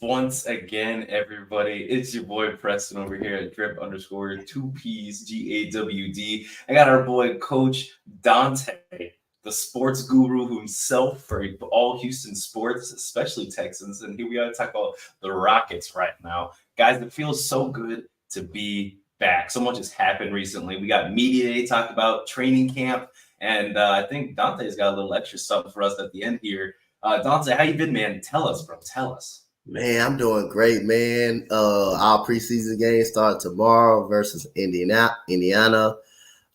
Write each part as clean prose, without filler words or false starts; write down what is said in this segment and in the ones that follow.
Once again, everybody, it's your boy Preston over here at drip underscore 2Ps GAWD. I got our boy Coach Dante, the sports guru himself for all Houston sports, especially Texans. And here we are to talk about the Rockets right now. Guys, it feels so good to be back. So much has happened recently. We got Media Day, talked about training camp, and I think Dante's got a little extra something for us at the end here. Dante, how you been, man? Tell us, bro. Tell us. Man, I'm doing great, man. Our preseason game start tomorrow versus Indiana.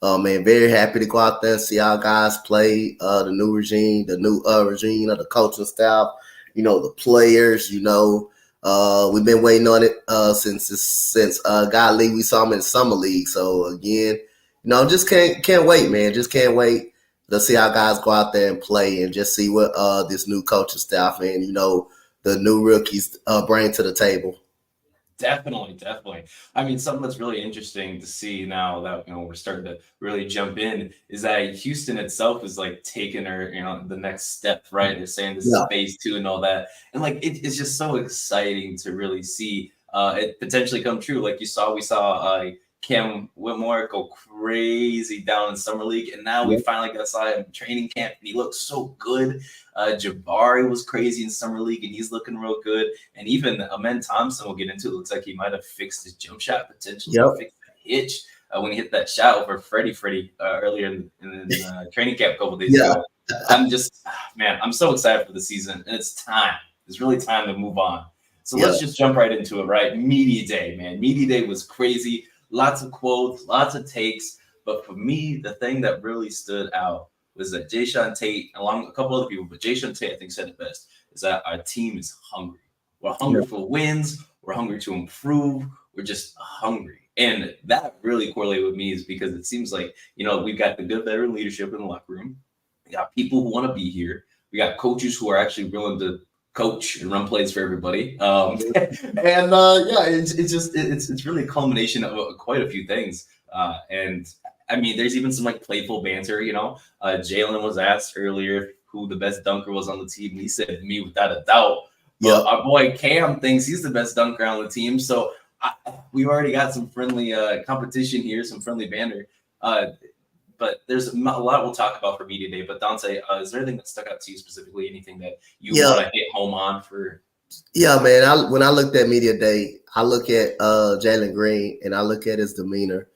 Man, very happy to go out there and see our guys play. The new regime of the coaching staff. The players. We've been waiting on it since God League. We saw him in summer league. So again, just can't wait, man. Just can't wait to see our guys go out there and play and just see what this new coaching staff and the new rookies bring to the table. Definitely. I mean, something that's really interesting to see now that we're starting to really jump in is that Houston itself is like taking the next step, right? They're saying this is phase 2 and all that, and like it's just so exciting to really see it potentially come true. Like we saw Cam Whitmore go crazy down in summer league, and now we finally saw him in training camp, and he looks so good. Jabari was crazy in summer league, and he's looking real good. And even Amen Thompson, we'll get into. It looks like he might have fixed his jump shot potentially, fixed the hitch when he hit that shot over Freddie earlier in training camp a couple days ago. I'm just, man, I'm so excited for the season, and it's time. It's really time to move on. So let's just jump right into it, right? Media Day, man. Media Day was crazy. Lots of quotes, lots of takes. But for me, the thing that really stood out was that Jae'Sean Tate, along with a couple other people, but Jae'Sean Tate, I think, said it best, is that our team is hungry. We're hungry for wins. We're hungry to improve. We're just hungry. And that really correlated with me is because it seems like, we've got the good veteran leadership in the locker room. We got people who want to be here. We got coaches who are actually willing to coach and run plays for everybody. It's really a culmination of quite a few things. And I mean, there's even some playful banter, Jalen was asked earlier who the best dunker was on the team. And he said me without a doubt. But our boy Cam thinks he's the best dunker on the team. So we've already got some friendly competition here, some friendly banter. But there's a lot we'll talk about for Media Day. But Dante, is there anything that stuck out to you specifically? Anything that you want to hit home on for? Yeah, man. When I looked at Media Day, I look at Jalen Green and I look at his demeanor.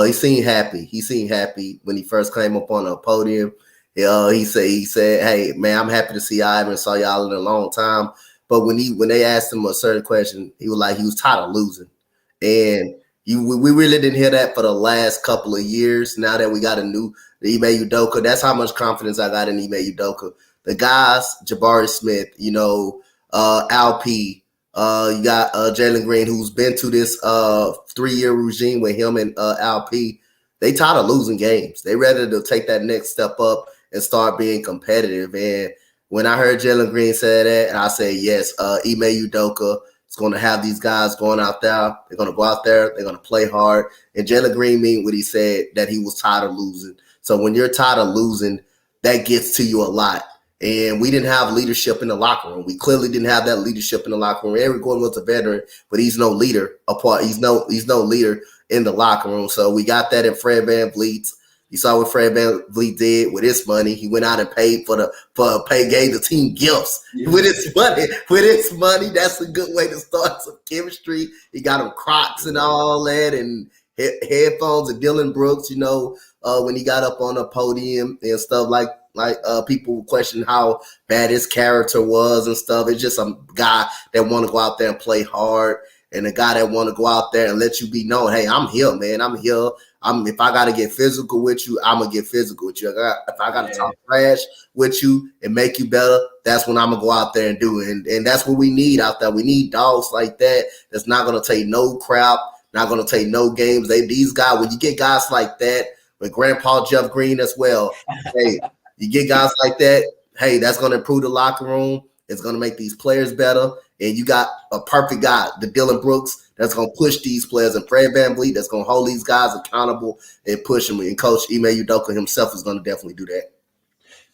He seemed happy. He seemed happy when he first came up on the podium. He said, "Hey, man, I'm happy to see y'all. I haven't saw y'all in a long time." But when they asked him a certain question, he was tired of losing, and we really didn't hear that for the last couple of years. Now that we got a new Ime Udoka, that's how much confidence I got in Ime Udoka. The guys, Jabari Smith, Alp. You got Jalen Green, who's been to this 3-year regime with him and Alp. They tired of losing games. They ready to take that next step up and start being competitive. And when I heard Jalen Green say that, I said, yes, Ime Udoka is going to have these guys going out there. They're going to go out there. They're going to play hard. And Jalen Green mean what he said, that he was tired of losing. So when you're tired of losing, that gets to you a lot. And we didn't have leadership in the locker room. We clearly didn't have that leadership in the locker room. Eric Gordon was a veteran, but he's no leader apart. He's no leader in the locker room. So we got that in Fred VanVleet. You saw what Fred VanVleet did with his money. He went out and paid gave the team gifts with his money. With his money, that's a good way to start some chemistry. He got him Crocs and all that, and headphones and Dylan Brooks. When he got up on the podium and stuff like people question how bad his character was and stuff. It's just a guy that want to go out there and play hard, and a guy that want to go out there and let you be known. Hey, I'm here, man. I'm here. If I got to get physical with you, I'm going to get physical with you. If I got to talk trash with you and make you better, that's when I'm going to go out there and do it. And that's what we need out there. We need dogs like that that's not going to take no crap, not going to take no games. These guys, when you get guys like that, with Grandpa Jeff Green as well, hey, you get guys like that, hey, that's going to improve the locker room. It's going to make these players better. And you got a perfect guy, the Dylan Brooks, that's going to push these players, and Fred VanVleet that's going to hold these guys accountable and push them. And Coach Ime Udoka himself is going to definitely do that.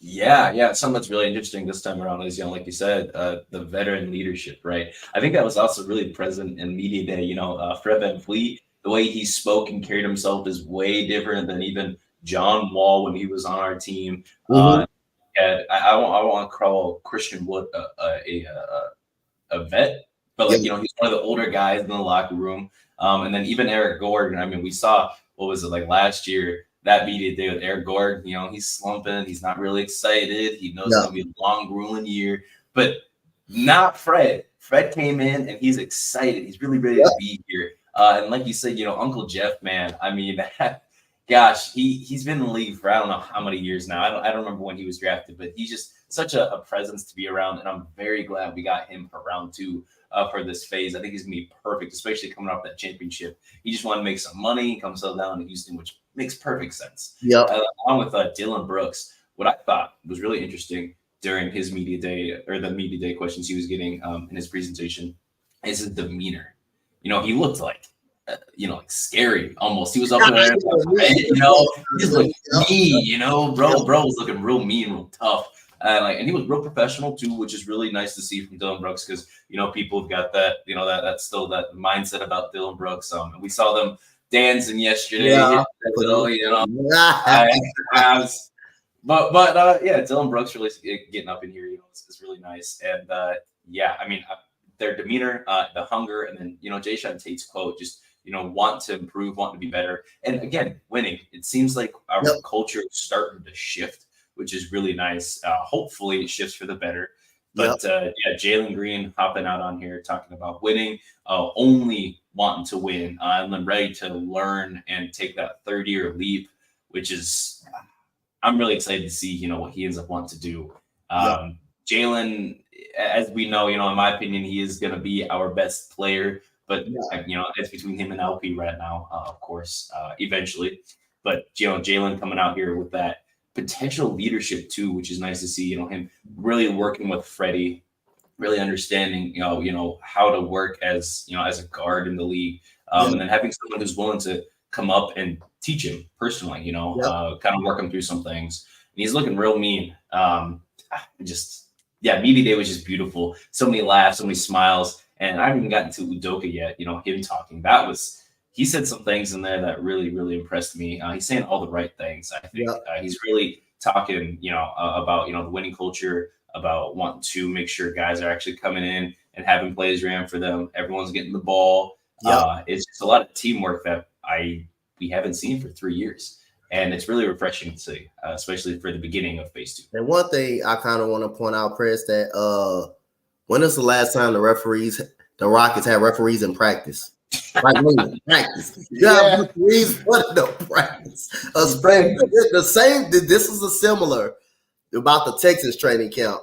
Yeah. Something that's really interesting this time around is, like you said, the veteran leadership, right? I think that was also really present in media day. Fred VanVleet, the way he spoke and carried himself is way different than even John Wall when he was on our team. Mm-hmm. And I want to call Christian Wood a vet, but Yeah, he's one of the older guys in the locker room. And then even Eric Gordon. I mean, we saw what was it like last year, that media day with Eric Gordon. He's slumping. He's not really excited. He knows it's yeah, gonna be a long, grueling year, but not Fred. Fred came in and he's excited. He's really ready yeah. to be here. And like you said, Uncle Jeff, man. I mean, gosh, he's been in the league for I don't know how many years now. I don't remember when he was drafted, but he's just such a presence to be around, and I'm very glad we got him for round two for this phase. I think he's gonna be perfect, especially coming off that championship. He just wanted to make some money, come settle down in Houston, which makes perfect sense. Yep. Along with Dylan Brooks, what I thought was really interesting during his media day or the media day questions he was getting in his presentation is his demeanor. He looked like scary almost. He was up there, he just looked mean, bro was looking real mean, real tough. And he was real professional too, which is really nice to see from Dylan Brooks because people have got that, that still that mindset about Dylan Brooks. And we saw them dancing yesterday. Yeah. I was, but yeah, Dylan Brooks really getting up in here, it's really nice. And yeah, I mean, their demeanor, the hunger, and then Jay Sean Tate's quote, just want to improve, want to be better, and again, winning. It seems like our culture is starting to shift, which is really nice. Hopefully, it shifts for the better. But yeah, Jalen Green hopping out on here talking about winning, only wanting to win, and then ready to learn and take that third-year leap, which is I'm really excited to see what he ends up wanting to do. Jalen, as we know, in my opinion, he is going to be our best player. But it's between him and LP right now, of course, eventually. But Jalen coming out here with that potential leadership too, which is nice to see. Him really working with Freddie, really understanding how to work as as a guard in the league, and then having someone who's willing to come up and teach him personally. Kind of work him through some things. And he's looking real mean. Media day was just beautiful. So many laughs, so many smiles. And I haven't even gotten to Udoka yet, him talking. He said some things in there that really, really impressed me. He's saying all the right things, I think. He's really talking, about, the winning culture, about wanting to make sure guys are actually coming in and having plays ran for them. Everyone's getting the ball. It's just a lot of teamwork that we haven't seen for 3 years. And it's really refreshing to see, especially for the beginning of phase 2. And one thing I kind of want to point out, Chris, that when is the last time the Rockets had referees in practice? Like practice. Yeah, referees what no practice. The same. This is a similar about the Texans training camp.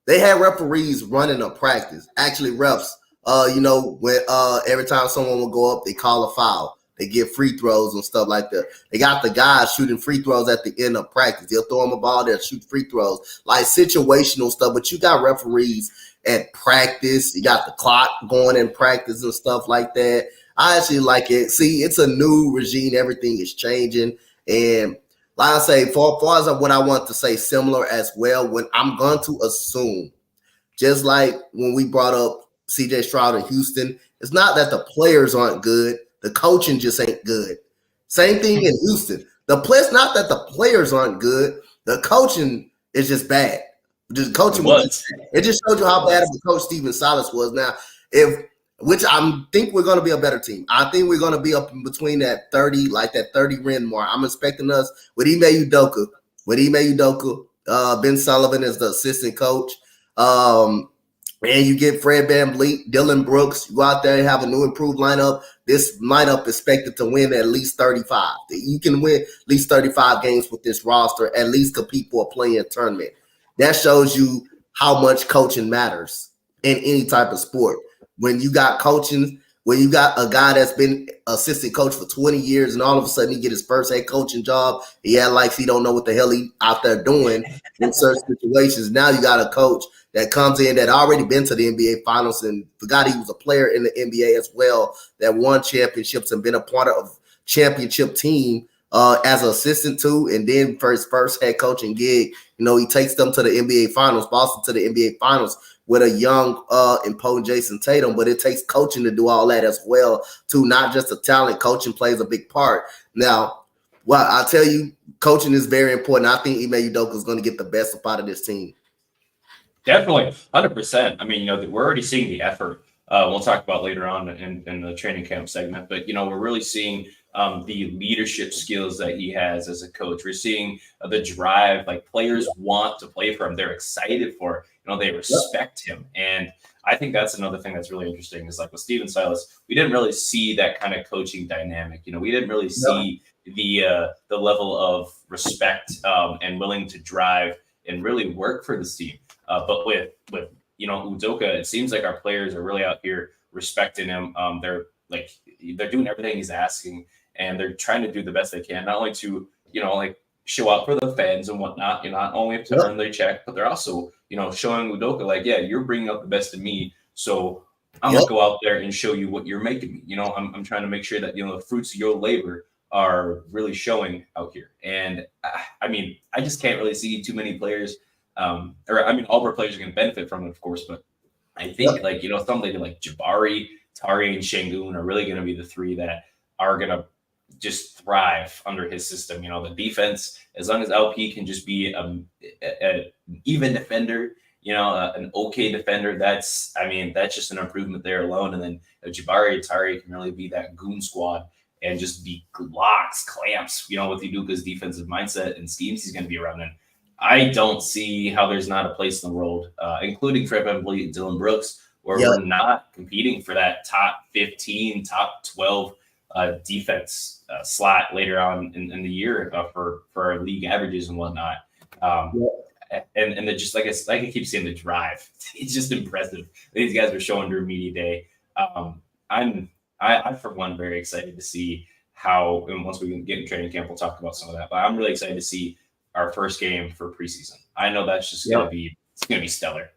They had referees running a practice. Actually, refs. When every time someone will go up, they call a foul. They get free throws and stuff like that. They got the guys shooting free throws at the end of practice. They'll throw them a ball, they'll shoot free throws, like situational stuff. But you got referees at practice. You got the clock going in practice and stuff like that. I actually like it. See, it's a new regime. Everything is changing. And like I say, for as what I want to say, similar as well, when I'm going to assume, just like when we brought up CJ Stroud in Houston, it's not that the players aren't good. The coaching just ain't good. Same thing in Houston. It's not that the players aren't good. The coaching is just bad. Just coaching it just showed you how bad of a coach Steven Silas was. Now, which I think we're going to be a better team. I think we're going to be up in between that 30, like that 30 win mark. I'm expecting us with Ime Udoka. Ben Sullivan is the assistant coach. And you get Fred VanVleet, Dylan Brooks. You go out there and have a new improved lineup. This lineup is expected to win at least 35. You can win at least 35 games with this roster, at least compete for a play-in tournament. That shows you how much coaching matters in any type of sport. When you got coaching, when you got a guy that's been assistant coach for 20 years and all of a sudden he get his first head coaching job, he don't know what the hell he out there doing in certain situations. Now you got a coach that comes in that already been to the NBA Finals and forgot he was a player in the NBA as well, that won championships and been a part of championship team as an assistant too, and then for his first head coaching gig, He takes them to the NBA Finals, Boston to the NBA Finals with a young and potent Jason Tatum. But it takes coaching to do all that as well, too. Not just the talent. Coaching plays a big part. Now, well, I'll tell you, coaching is very important. I think Ime Udoka is going to get the best out of this team. Definitely, 100%. I mean, we're already seeing the effort. We'll talk about later on in the training camp segment, but we're really seeing the leadership skills that he has as a coach. We're seeing the drive, like players want to play for him. They're excited for it. They respect him. And I think that's another thing that's really interesting is like with Steven Silas, we didn't really see that kind of coaching dynamic. We didn't really see the level of respect and willing to drive and really work for this team. But with Udoka, it seems like our players are really out here respecting him. They're doing everything he's asking, and they're trying to do the best they can, not only to show out for the fans and whatnot. Not only to earn their check, but they're also showing Udoka you're bringing out the best in me, so I'm gonna go out there and show you what you're making me. I'm trying to make sure that the fruits of your labor are really showing out here. And I mean, I just can't really see too many players. All of our players are going to benefit from it, of course, but I think somebody like Jabari, Tari, and Şengün are really going to be the three that are going to just thrive under his system. The defense, as long as LP can just be an even defender, an okay defender, that's just an improvement there alone. And then Jabari and Tari can really be that goon squad and just be locks, clamps, with Udoka's defensive mindset and schemes he's going to be running. I don't see how there's not a place in the world, including Fred VanVleet and Dylan Brooks, where we're not competing for that top 15, top 12 defense slot later on in the year for our league averages and whatnot. And just like I keep saying, the drive, it's just impressive. These guys are showing during media day. I'm for one very excited to see how, and once we get in training camp, we'll talk about some of that. But I'm really excited to see our first game for preseason. I know that's just going to be stellar.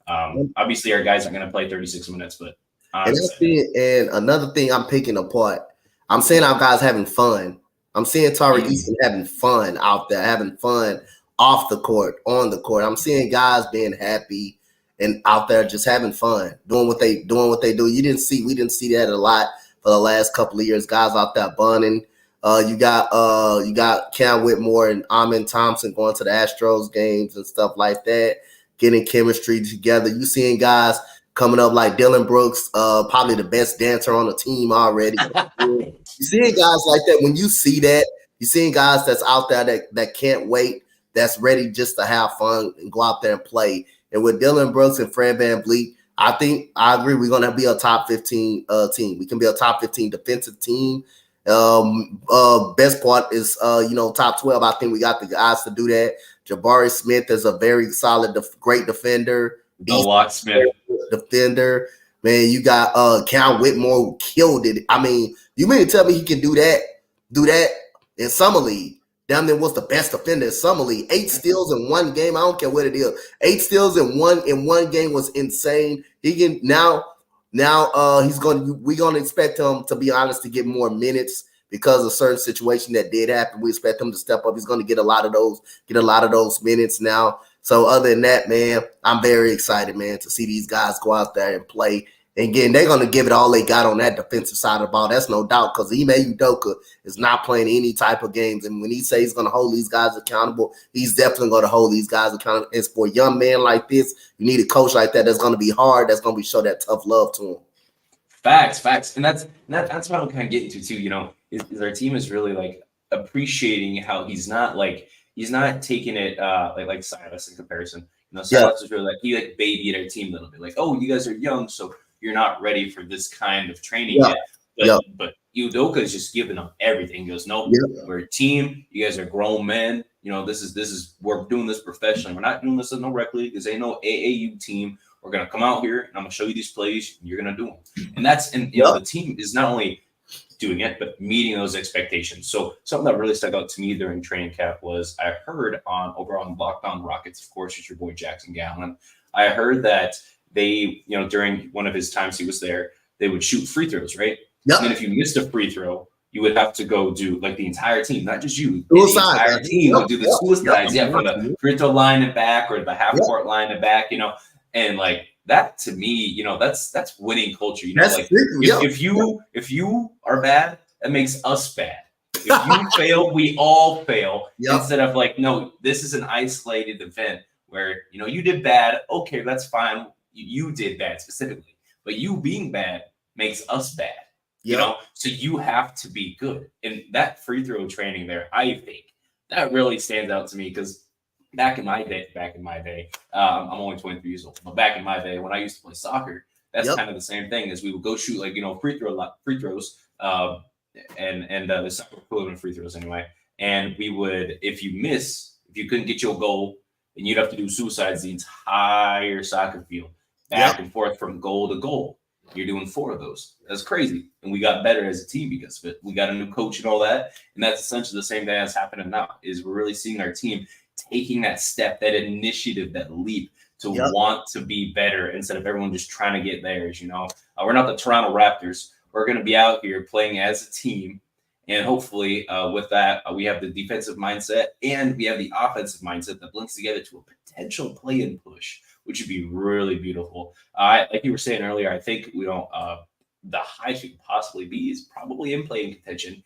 Obviously, our guys aren't going to play 36 minutes, but and another thing I'm picking apart. I'm seeing our guys having fun. I'm seeing Tari Easton having fun out there, having fun off the court, on the court. I'm seeing guys being happy and out there just having fun, doing what they do. We didn't see that a lot for the last couple of years. Guys out there bunning. You got Cam Whitmore and Amin Thompson going to the Astros games and stuff like that, getting chemistry together. You seeing guys coming up like Dylan Brooks, probably the best dancer on the team already. You seeing guys like that. When you see that, you seeing guys that's out there that can't wait, that's ready just to have fun and go out there and play. And with Dylan Brooks and Fred VanVleet, I agree we're going to be a top 15 team. We can be a top 15 defensive team. Best part is top 12. I think we got the guys to do that. Jabari Smith is a very solid, great defender. Locksmith defender. Man, you got Cal Whitmore who killed it. I mean, you mean to tell me he can do that in Summer League? Damn, there was the best defender in Summer League. 8 steals in one game. I don't care what it is. 8 steals in one game was insane. He can now we're gonna expect him, to be honest, to get more minutes because of certain situation that did happen. We expect him to step up. He's gonna get a lot of those minutes now. So other than that, man, I'm very excited, man, to see these guys go out there and play. And again, they're gonna give it all they got on that defensive side of the ball. That's no doubt, because Ime Udoka is not playing any type of games. And when he says he's gonna hold these guys accountable, he's definitely gonna hold these guys accountable. And for a young man like this, you need a coach like that that's gonna be hard, that's gonna show that tough love to him. Facts. And that's what I'm kind of getting to too, is our team is really like appreciating how he's not taking it like Silas in comparison. Silas is really he babied our team a little bit. Like, oh, you guys are young, so you're not ready for this kind of training yet. But Udoka is just giving them everything. He goes, nope, we're a team. You guys are grown men. This is we're doing this professionally. We're not doing this in no rec league. This ain't no AAU team. We're gonna come out here and I'm gonna show you these plays. And you're gonna do them. And the team is not only doing it, but meeting those expectations. So something that really stuck out to me during training camp was I heard over on Locked On Rockets, of course, it's your boy Jackson Gallen. I heard that they, during one of his times he was there, they would shoot free throws, right? Yep. And then if you missed a free throw, you would have to go do like the entire team, not just you. The Suicide. entire team would do the suicides, Yep. for the free throw line and back or the half Yep. court line and back, and like that to me, that's winning culture. That's Like yep. if you are bad, that makes us bad. If you fail, we all fail. Yep. Instead of like, no, this is an isolated event where you did bad. Okay, that's fine. You did bad specifically, but you being bad makes us bad. Yep. So you have to be good. And that free throw training there, I think that really stands out to me because back in my day, I'm only 23 years old, but back in my day when I used to play soccer, that's kind of the same thing as we would go shoot like, free throws, and the soccer equivalent free throws anyway. And we would, if you couldn't get your goal, and you'd have to do suicides the entire soccer field, back and forth from goal to goal. You're doing 4 of those. That's crazy. And we got better as a team because of it. We got a new coach and all that. And that's essentially the same thing that's happening now, is we're really seeing our team taking that step, that initiative, that leap to want to be better instead of everyone just trying to get theirs. We're not the Toronto Raptors. We're going to be out here playing as a team. And hopefully with that, we have the defensive mindset and we have the offensive mindset that blends together to a potential play-in push, which would be really beautiful. Like you were saying earlier, I think the highest we could possibly be is probably in play-in contention.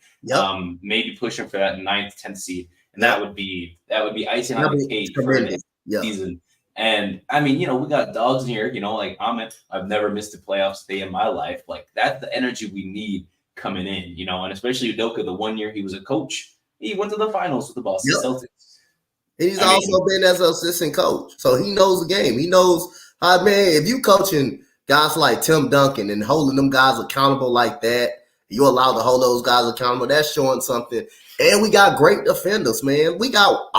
Maybe pushing for that 9th, 10th seed, and that would be icing on the cake for this season. And I mean, we got dogs in here. Like I've never missed a playoffs day in my life. Like that's the energy we need coming in. And especially Udoka, the 1 year he was a coach, he went to the finals with the Boston Celtics. He's also been as an assistant coach, so he knows the game. He knows how, man, if you coaching guys like Tim Duncan and holding them guys accountable like that, you're allowed to hold those guys accountable. That's showing something. And we got great defenders, man. We got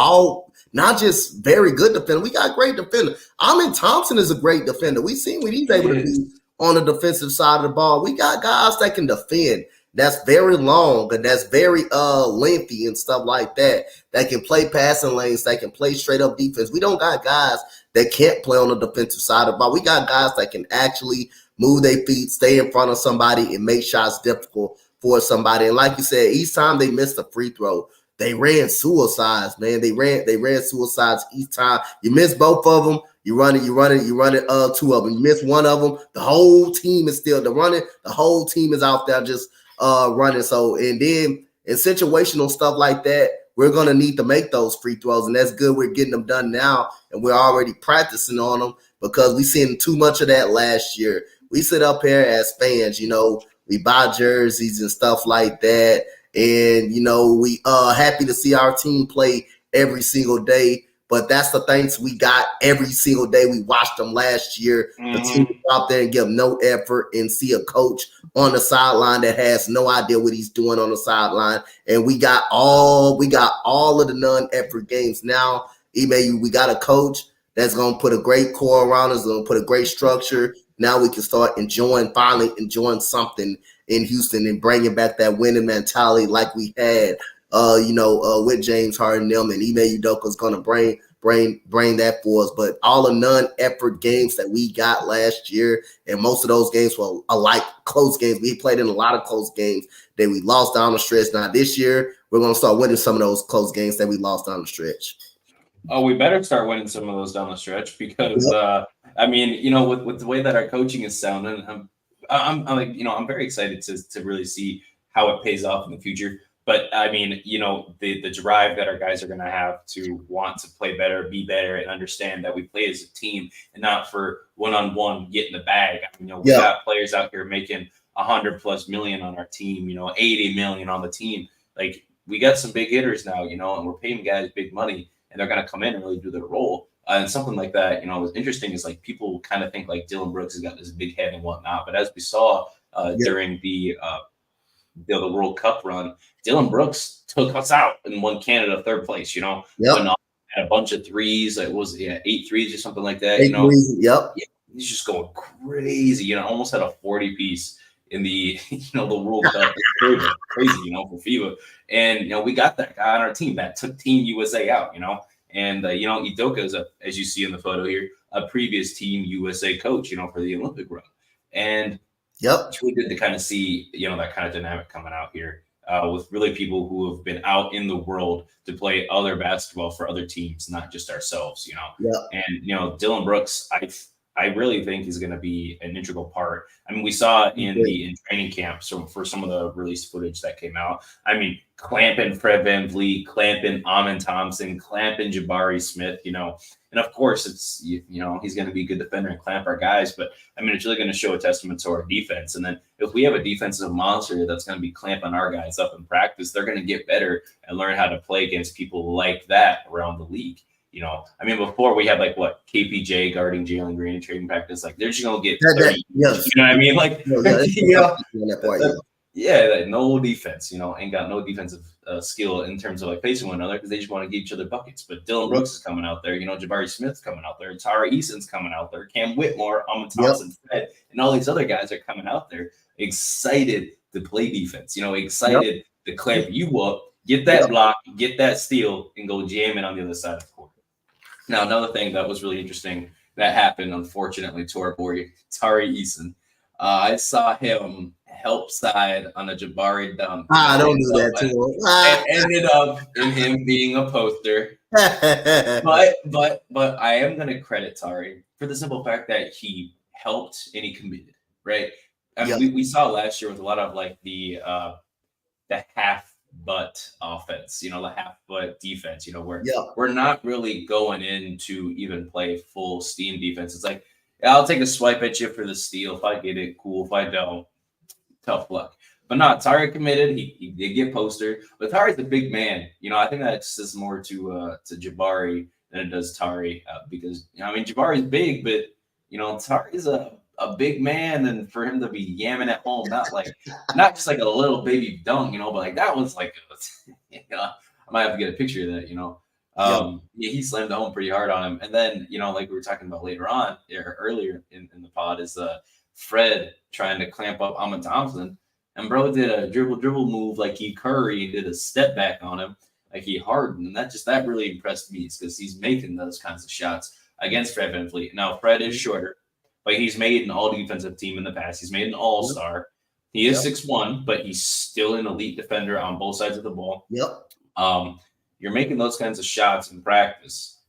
not just very good defenders. We got great defenders. Amin Thompson is a great defender. We've seen what he's able to do on the defensive side of the ball. We got guys that can defend. That's very long and that's very lengthy and stuff like that can play passing lanes, that can play straight up defense. We don't got guys that can't play on the defensive side of the ball. We got guys that can actually move their feet, stay in front of somebody, and make shots difficult for somebody. And like you said, each time they missed a free throw, they ran suicides, man. They ran suicides each time. You miss both of them, you run it, 2 of them. You miss one of them, the whole team is still running. The whole team is out there just running. So, and then in situational stuff like that, we're going to need to make those free throws. And that's good. We're getting them done now. And we're already practicing on them because we seen too much of that last year. We sit up here as fans, we buy jerseys and stuff like that. And, we happy to see our team play every single day. But that's the things we got every single day. We watched them last year. The team out there and give no effort and see a coach on the sideline that has no idea what he's doing on the sideline. And we got all of the non-effort games. Now, we got a coach that's going to put a great core around us, going to put a great structure. Now we can start finally enjoying something in Houston and bringing back that winning mentality like we had with James Harden and them, and Ime Udoka is going to bring that for us. But all the non-effort games that we got last year, and most of those games were like close games. We played in a lot of close games that we lost down the stretch. Now this year, we're going to start winning some of those close games that we lost down the stretch. Oh, we better start winning some of those down the stretch because, with the way that our coaching is sounding, I'm very excited to really see how it pays off in the future. But I mean, the drive that our guys are going to have to want to play better, be better, and understand that we play as a team and not for one-on-one get in the bag. We got players out here making $100+ million on our team, $80 million on the team. Like we got some big hitters now, and we're paying guys big money, and they're going to come in and really do their role. And something like that, what's interesting is like people kind of think like Dylan Brooks has got this big head and whatnot, but as we saw during the World Cup run, Dylan Brooks took us out and won Canada 3rd place. Went off, had a bunch of threes. It was 8 threes or something like that. 8 threes, yep. Yeah, he's just going crazy. Almost had a 40-piece in the the World Cup. Crazy, for FIBA. And we got that guy on our team that took Team USA out. And Udoka is as you see in the photo here, a previous Team USA coach. For the Olympic run. And it's really good to kind of see, that kind of dynamic coming out here with really people who have been out in the world to play other basketball for other teams, not just ourselves, you know. Yeah. And Dylan Brooks, I really think is going to be an integral part. I mean, we saw in training camp, so for some of the released footage that came out, I mean, clamping Fred VanVleet, clamping Amin Thompson, clamping Jabari Smith, you know. And of course, it's, you know, he's going to be a good defender and clamp our guys. But I mean, it's really going to show a testament to our defense. And then if we have a defensive monster that's going to be clamping our guys up in practice, they're going to get better and learn how to play against people like that around the league. You know, I mean, before we had like what KPJ guarding Jalen Green in trading practice, like they're just gonna get 30. Yes. You know what I mean? Like, like no defense. You know, ain't got no defensive skill in terms of like facing one another because they just want to give each other buckets. But Dylan Brooks is coming out there. You know, Jabari Smith's coming out there. Tara Eason's coming out there. Cam Whitmore, Amin Thompson, Fred, and all these other guys are coming out there excited to play defense. You know, excited to clamp you up, get that block, get that steal, and go jam it on the other side of the court. Now, another thing that was really interesting that happened, unfortunately, to our boy Tari Eason. I saw him help side on a Jabari dunk. Don't do that to him. It ended up in him being a poster. but I am going to credit Tari for the simple fact that he helped and he committed, right? I mean, we saw last year with a lot of like the half butt offense, you know, the half butt defense, you know, where we're not really going in to even play full steam defense. It's like, I'll take a swipe at you for the steal. If I get it, cool. If I don't, tough luck. But not Tari committed. He did get poster, but Tari's a big man. You know, I think that says more to Jabari than it does Tari because, you know, I mean, Jabari's big, but, you know, Tari's a big man, and for him to be yamming at home, not just like a little baby dunk, you know, but like that was like, you know, I might have to get a picture of that, you know. He slammed the home pretty hard on him. And then, you know, like we were talking about later on or earlier in the pod is Fred trying to clamp up Amin Thompson, and bro did a dribble move like he Curry and did a step back on him like he Harden, and that really impressed me because he's making those kinds of shots against Fred VanVleet. Now Fred is shorter, but he's made an all-defensive team in the past. He's made an all-star. He is 6'1", but he's still an elite defender on both sides of the ball. You're making those kinds of shots in practice.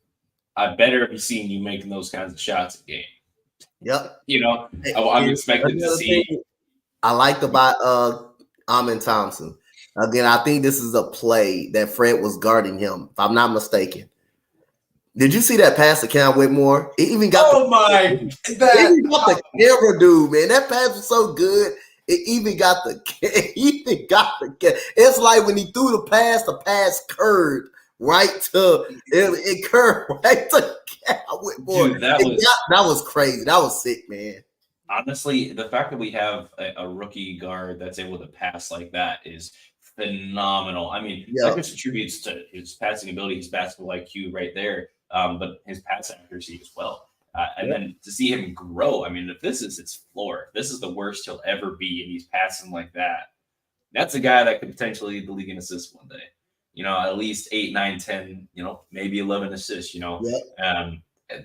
I better be seeing you making those kinds of shots in game. You know, I'm expecting to see. I liked about Amin Thompson. Again, I think this is a play that Fred was guarding him, if I'm not mistaken. Did you see that pass to Cam Whitmore? It even got the camera dude, man. That pass was so good. It even got the it's like when he threw the pass curved right to it curved right to Cam Whitmore. Dude, that was crazy. That was sick, man. Honestly, the fact that we have a rookie guard that's able to pass like that is phenomenal. I mean, that just attributes to his passing ability, his basketball IQ right there. But his pass accuracy as well. And then to see him grow, I mean, if this is his floor, if this is the worst he'll ever be, and he's passing like that, that's a guy that could potentially lead the league in assists one day. You know, at least 8, 9, 10, you know, maybe 11 assists, you know.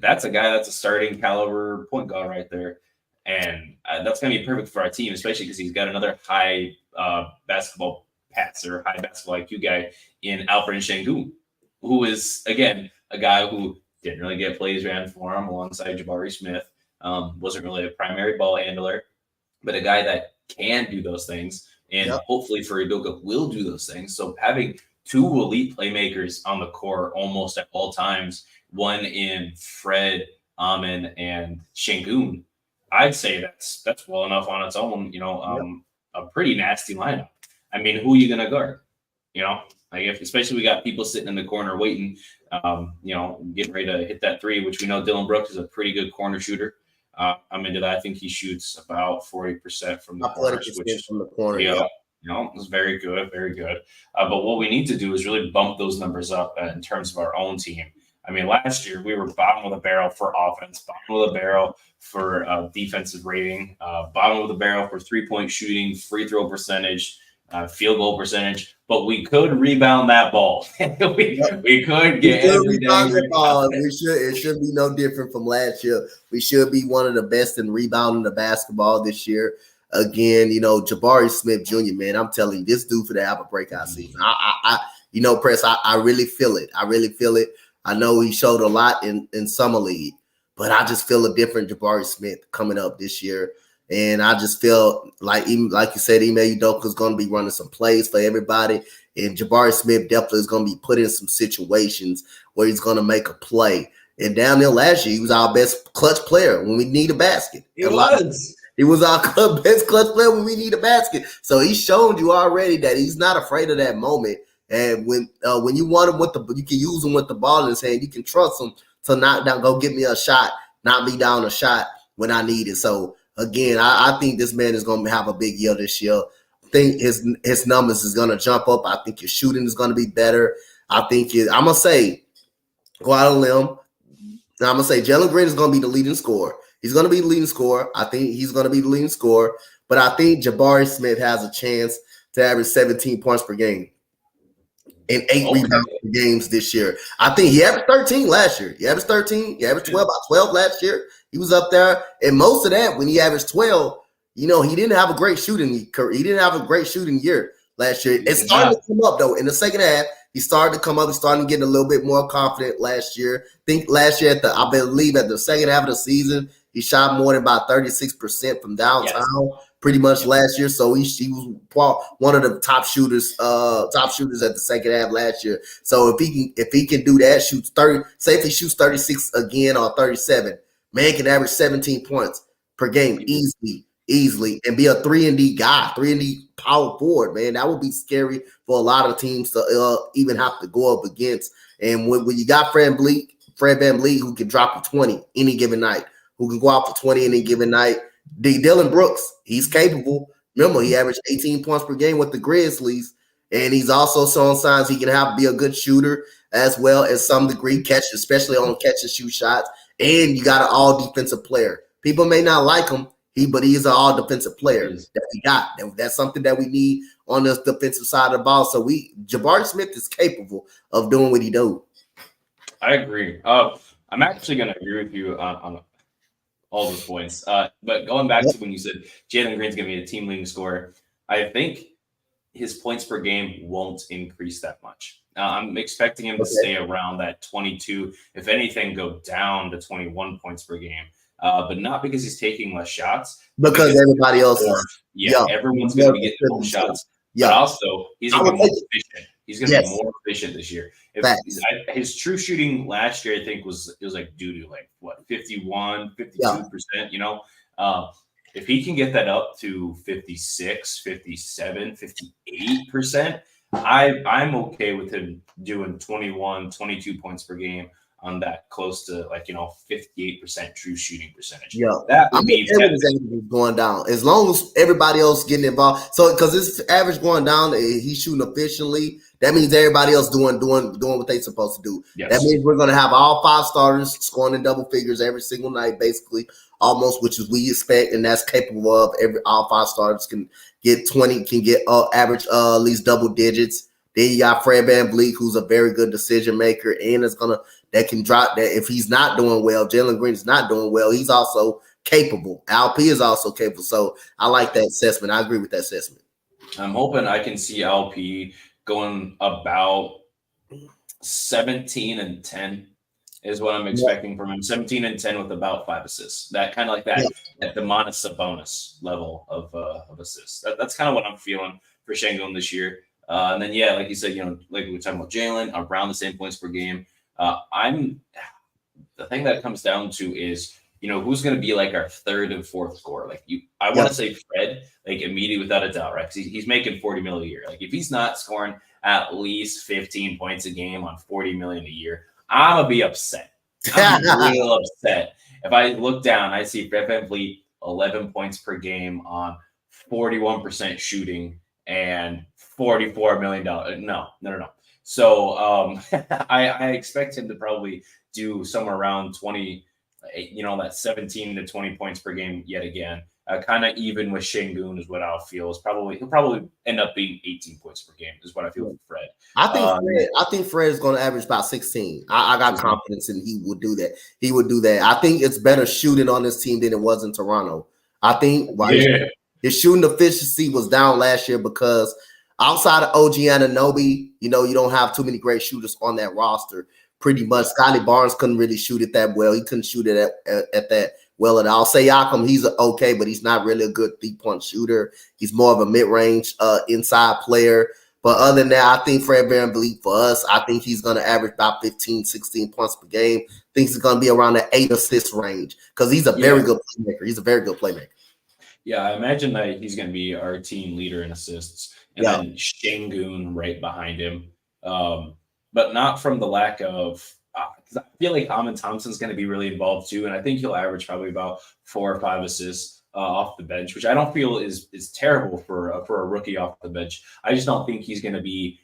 That's a guy that's a starting caliber point guard right there. And that's going to be perfect for our team, especially because he's got another high basketball passer, high basketball IQ guy in Alfred Şengün, who is, again, a guy who didn't really get plays ran for him alongside Jabari Smith. Wasn't really a primary ball handler, but a guy that can do those things. And hopefully for Udoka will do those things. So having two elite playmakers on the court almost at all times, one in Fred, Amin, and Şengün, I'd say that's well enough on its own, you know, a pretty nasty lineup. I mean, who are you going to guard? You know, like especially we got people sitting in the corner waiting, you know, getting ready to hit that three, which we know Dylan Brooks is a pretty good corner shooter. I'm into that. I think he shoots about 40% from the corner. You know, it's very good, very good. But what we need to do is really bump those numbers up in terms of our own team. I mean, last year we were bottom of the barrel for offense, bottom of the barrel for defensive rating, bottom of the barrel for three-point shooting, free throw percentage, field goal percentage. But we could rebound that ball. we could get every ball. It should be no different from last year. We should be one of the best in rebounding the basketball this year. again, Jabari Smith Jr., man, I'm telling you, this dude for to have a breakout season. Press, I really feel it. I really feel it. I know he showed a lot in summer league, but I just feel a different Jabari Smith coming up this year. And I just feel like, even like you said, Ime Udoka is going to be running some plays for everybody. And Jabari Smith definitely is going to be put in some situations where he's going to make a play. And down there last year, he was our best clutch player when we need a basket. He was our best clutch player when we need a basket. So he's shown you already that he's not afraid of that moment. And when you want him you can use him with the ball in his hand. You can trust him to knock down, go get me a shot, knock me down a shot when I need it. So again, I think this man is going to have a big year this year. I think his numbers is going to jump up. I think his shooting is going to be better. I'm going to say, go out on a limb. I'm going to say Jalen Green is going to be the leading scorer. He's going to be the leading scorer. I think he's going to be the leading scorer. But I think Jabari Smith has a chance to average 17 points per game and 8 rebounds per games this year. I think he averaged 13 last year. He averaged 13. He averaged 12, about 12 last year. He was up there. And most of that, when he averaged 12, he didn't have a great shooting. He didn't have a great shooting year last year. It started to come up, though. In the second half, he started to come up. He started getting a little bit more confident last year. I think last year, I believe at the second half of the season, he shot more than about 36% from downtown pretty much last year. So he was one of the top shooters at the second half last year. So if he can do that, shoots 30, say if he shoots 36 again or 37, man can average 17 points per game easily, and be a 3-and-D guy, 3-and-D power forward, man. That would be scary for a lot of teams to even have to go up against. And when you got Fred VanVleet, who can drop a 20 any given night, who can go out for 20 any given night. Dylan Brooks, he's capable. Remember, he averaged 18 points per game with the Grizzlies, and he's also shown signs he can be a good shooter as well as some degree, especially on catch and shoot shots. And you got an all-defensive player. People may not like him, but he is an all-defensive player that we got. That's something that we need on the defensive side of the ball. So Jabari Smith is capable of doing what he does. I agree. I'm actually going to agree with you on all those points. But going back to when you said Jalen Green's going to be a team leading scorer, I think his points per game won't increase that much. I'm expecting him to stay around that 22, if anything, go down to 21 points per game. But not because he's taking less shots. Because everybody else everyone's going to be getting more shots. Yeah. But also, he's going to be more efficient. He's going to be more efficient this year. His true shooting last year, I think, was like doo-doo, like what, 51, 52%, if he can get that up to 56, 57, 58%, I'm okay with him doing 21, 22 points per game on that close to 58% true shooting percentage. Yeah, that would be going down as long as everybody else getting involved. So because his average going down, he's shooting efficiently. That means everybody else doing what they're supposed to do. Yes. That means we're going to have all 5 starters scoring in double figures every single night, basically, almost, which is we expect, and that's capable of all 5 starters can get 20, can get average at least double digits. Then you got Fred VanVleet, who's a very good decision maker, and that can drop that if he's not doing well. Jalen Green is not doing well. He's also capable. LP is also capable. So I like that assessment. I agree with that assessment. I'm hoping I can see LP going about 17-10 is what I'm expecting from him. 17-10 with about 5 assists. That kind of like that at the Domantas Sabonis level of assists. That's kind of what I'm feeling for Şengün this year. And then like you said, like we were talking about Jalen, around the same points per game. The thing that it comes down to is who's going to be like our third and fourth scorer. I want to say Fred, immediately without a doubt, right? Because he's making $40 million a year. If he's not scoring at least 15 points a game on $40 million a year, I'm gonna be upset. I'm real upset. If I look down, I see Fred VanVleet 11 points per game on 41% shooting and $44 million. No. So I expect him to probably do somewhere around 20. That 17 to 20 points per game yet again. Kind of even with Şengün is what I'll feel is he'll probably end up being 18 points per game is what I feel with Fred. I think Fred is going to average about 16. I got confidence in he would do that. I think it's better shooting on this team than it was in Toronto. I think His shooting efficiency was down last year because outside of OG Anunoby, you don't have too many great shooters on that roster. Pretty much, Scotty Barnes couldn't really shoot it that well. He couldn't shoot it at that well at all. Siakam, he's okay, but he's not really a good 3-point shooter. He's more of a mid-range inside player. But other than that, I think Fred VanVleet, for us, I think he's going to average about 15, 16 points per game. I think he's going to be around the 8 assist range because he's a very good playmaker. He's a very good playmaker. Yeah, I imagine that he's going to be our team leader in assists. And then Şengün right behind him. But not from the lack of I feel like Amin Thompson's going to be really involved too. And I think he'll average probably about 4 or 5 assists off the bench, which I don't feel is terrible for a rookie off the bench. I just don't think he's going to be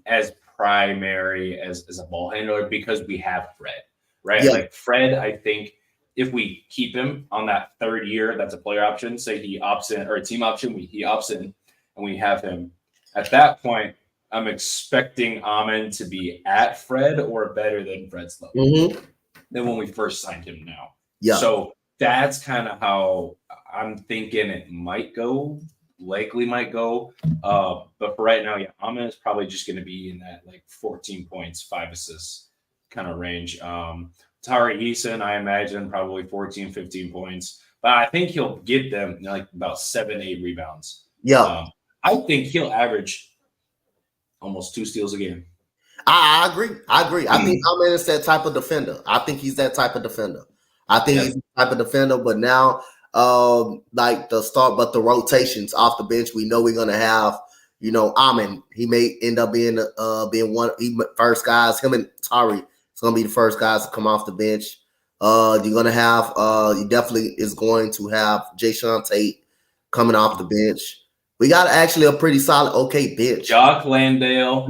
as primary as a ball handler because we have Fred, right? Yeah. Like Fred, I think if we keep him on that third year, that's a player option. Say he opts in or a team option, he opts in and we have him. At that point, I'm expecting Amin to be at Fred or better than Fred's level than when we first signed him now. Yeah. So that's kind of how I'm thinking it might go, likely might go. But for right now, yeah, Amin is probably just going to be in that like 14 points, 5 assists kind of range. Tari Eason, I imagine probably 14, 15 points. But I think he'll get them like about 7, 8 rebounds. Yeah. I think he'll average almost 2 steals a game. I agree. I think Amin is that type of defender. I think he's that type of defender. I think he's the type of defender, but now like the rotations off the bench, we know we're gonna have, Amin. He may end up being one first guys, him and Tari. It's gonna be the first guys to come off the bench. You're gonna have you definitely is going to have Jayshawn Tate coming off the bench. We got actually a pretty solid, okay bench. Jock Landale.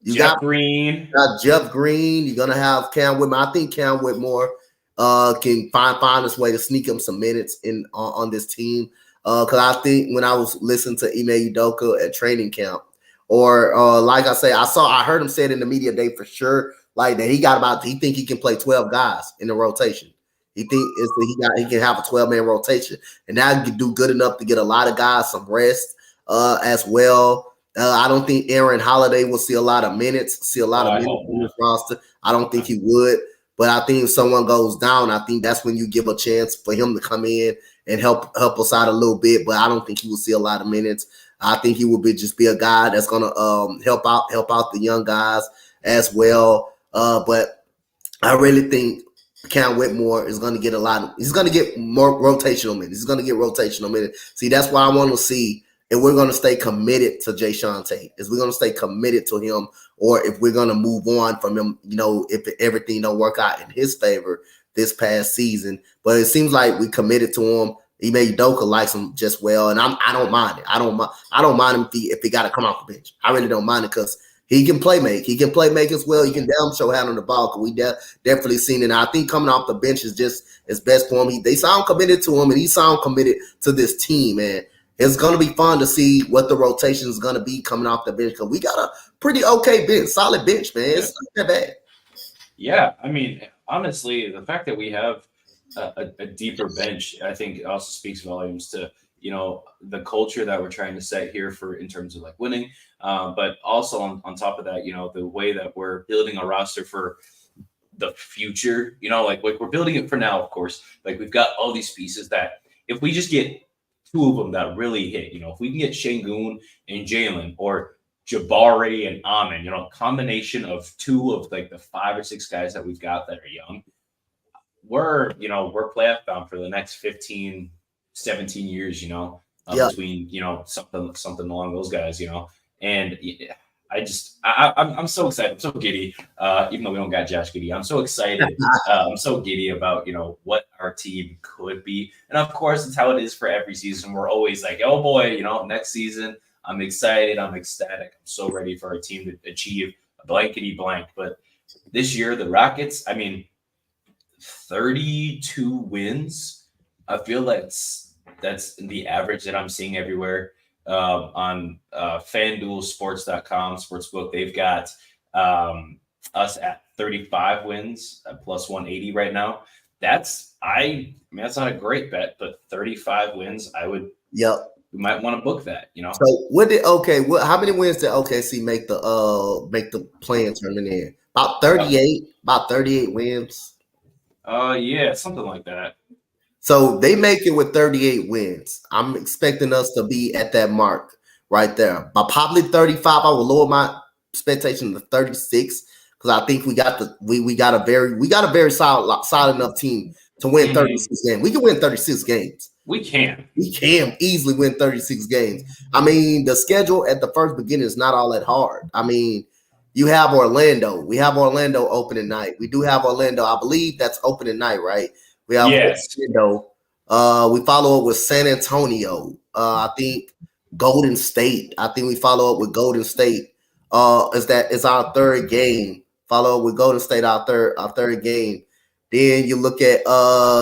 You Jeff Green. Jeff Green. You're gonna have Cam Whitmore. I think Cam Whitmore can find his way to sneak him some minutes on this team. Because I think when I was listening to Ime Udoka at training camp, or like I say, I heard him say it in the media day for sure, like that he think he can play 12 guys in the rotation. He think he can have a 12-man rotation, and that can do good enough to get a lot of guys some rest as well. I don't think Aaron Holiday will see a lot of minutes in this roster. I don't think he would, but I think if someone goes down, I think that's when you give a chance for him to come in and help us out a little bit. But I don't think he will see a lot of minutes. I think he will just be a guy that's gonna help out the young guys as well. But I really think Cam Whitmore is going to get he's going to get more rotational minutes. He's going to get rotational minutes. See, that's why I want to see if we're going to stay committed to Jayshawn Tate. Is we're going to stay committed to him, or if we're going to move on from him, if everything don't work out in his favor this past season. But it seems like we committed to him. Ime Udoka likes him just well, and I don't mind it. I don't mind him if he got to come off the bench. I really don't mind it because he can play make. He can play make as well. He can damn show handle the ball. Cause we definitely seen it. And I think coming off the bench is just as best for him. They sound committed to him, and he sound committed to this team, man. It's going to be fun to see what the rotation is going to be coming off the bench because we got a pretty okay bench, solid bench, man. It's not that bad. Yeah, I mean, honestly, the fact that we have a deeper bench, I think also speaks volumes to the culture that we're trying to set here in terms of like winning, but also on top of that, the way that we're building a roster for the future. Like we're building it for now, of course. Like we've got all these pieces that if we just get 2 of them that really hit, if we can get Şengün and Jalen or Jabari and Amin, combination of 2 of like the 5 or 6 guys that we've got that are young, we're playoff bound for the next 15, 17 years, between, something along those guys, and I'm so excited. I'm so giddy, even though we don't got Josh Giddey. I'm so excited. I'm so giddy about, what our team could be. And of course, it's how it is for every season. We're always like, oh boy, next season, I'm excited. I'm ecstatic. I'm so ready for our team to achieve a blankety blank. But this year, the Rockets, 32 wins. I feel like that's the average that I'm seeing everywhere. On FanDuelSports.com sportsbook, they've got us at 35 wins plus 180 right now. That's not a great bet, but 35 wins, I would Yep. We might want to book that, you know. So how many wins did OKC make the playing tournament in? About 38, about 38 wins. Yeah, something like that. So they make it with 38 wins. I'm expecting us to be at that mark right there. By probably 35, I will lower my expectation to 36 because I think we got a very solid enough team to win 36 games. We can win 36 games. We can. We can easily win 36 games. I mean, the schedule at the first beginning is not all that hard. I mean, you have Orlando. We have Orlando opening night. We do have Orlando. I believe that's opening night, right? We have Orlando. We follow up with San Antonio. I think Golden State. I think we follow up with Golden State. Is our third game. Follow up with Golden State, our third game. Then you look at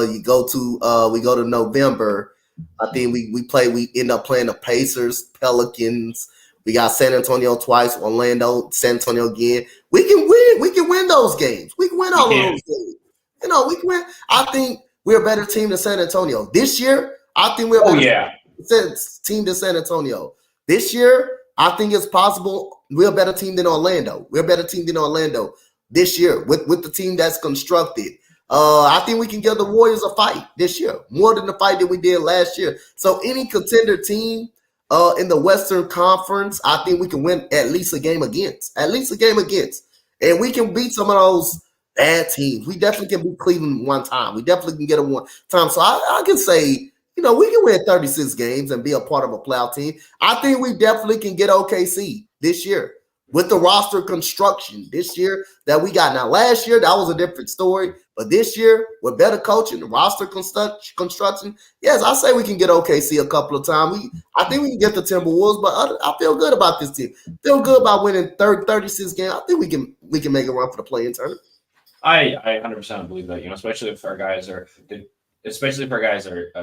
we go to November. I think we end up playing the Pacers, Pelicans. We got San Antonio twice, Orlando, San Antonio again. We can win. We can win those games. We can win all of those games. You know, we can win. I think we're a better team than San Antonio. This year, I think we're a better team than San Antonio. This year, I think it's possible we're a better team than Orlando. We're a better team than Orlando this year with the team that's constructed. I think we can give the Warriors a fight this year, more than the fight that we did last year. So any contender team in the Western Conference, I think we can win at least a game against. And we can beat some of those bad teams. We definitely can beat Cleveland one time. We definitely can get them one time. So I can say, you know, we can win 36 games and be a part of a playoff team. I think we definitely can get OKC this year with the roster construction this year that we got. Now, last year, that was a different story. But this year, with better coaching, the roster construction, yes, I say we can get OKC a couple of times. I think we can get the Timberwolves, but I feel good about this team. Feel good about winning 36 games. I think we can make a run for the play-in tournament. I 100% believe that, you know, especially if our guys are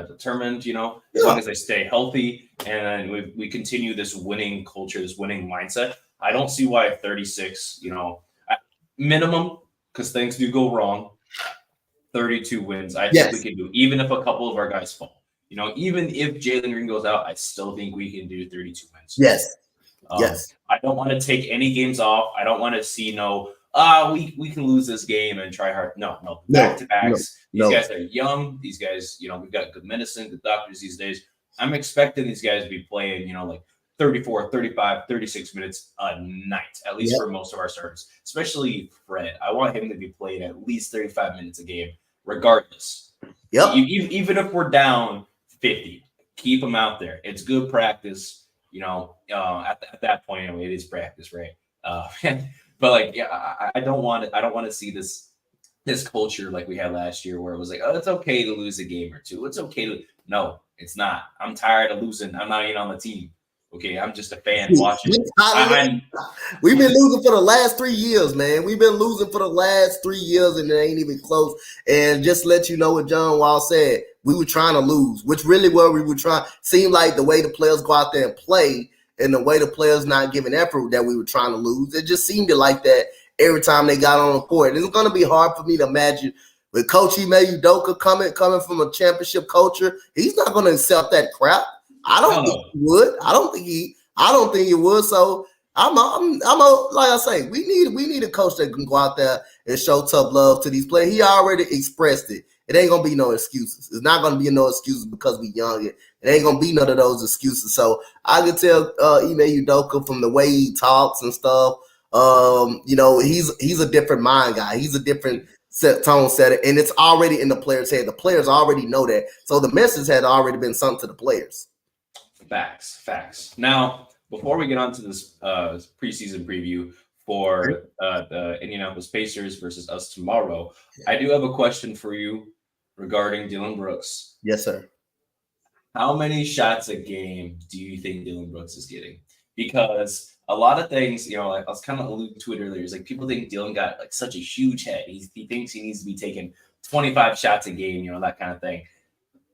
determined, you know, as long as they stay healthy and we continue this winning culture, this winning mindset. I don't see why 36, you know, minimum, because things do go wrong. 32 wins, I think we can do, even if a couple of our guys fall. You know, even if Jalen Green goes out, I still think we can do 32 wins. Yes. I don't want to take any games off. I don't want to see we can lose this game and try hard. No. Back-to-backs. These guys are young. These guys, you know, we've got good medicine, good doctors these days. I'm expecting these guys to be playing, you know, like 34, 35, 36 minutes a night, at least for most of our starters, especially Fred. I want him to be playing at least 35 minutes a game, regardless. Even if we're down 50, keep him out there. It's good practice, you know, at that point, anyway, it is practice, right? But like, I don't want to see this culture like we had last year where it was like, oh, it's okay to lose a game or two. It's okay to, no, it's not. I'm tired of losing. I'm not even on the team. Okay, I'm just a fan watching. We've been losing for the last 3 years, man. We've been losing for the last 3 years, and it ain't even close. And just to let you know what John Wall said, we were trying to lose, which really what we were trying. Seemed like the way the players go out there and play and the way the players not giving effort that we were trying to lose. It just seemed like that every time they got on the court. And it's going to be hard for me to imagine with Coach Ime Udoka coming from a championship culture. He's not going to accept that crap. I don't think he would. I don't think he would. So like I say, we need a coach that can go out there and show tough love to these players. He already expressed it. It ain't gonna be no excuses. It's not gonna be no excuses because we young. It ain't gonna be none of those excuses. So I can tell Ime Udoka from the way he talks and stuff. You know, he's a different mind guy. He's a different tone setter, and it's already in the players' head. The players already know that. So the message had already been sent to the players. Facts. Now, before we get on to this preseason preview for the Indianapolis Pacers versus us tomorrow, I do have a question for you regarding Dillon Brooks. Yes, sir. How many shots a game do you think Dillon Brooks is getting? Because a lot of things, you know, like I was kind of alluding to it earlier, it's like people think Dillon got like such a huge head. He thinks he needs to be taking 25 shots a game, you know, that kind of thing.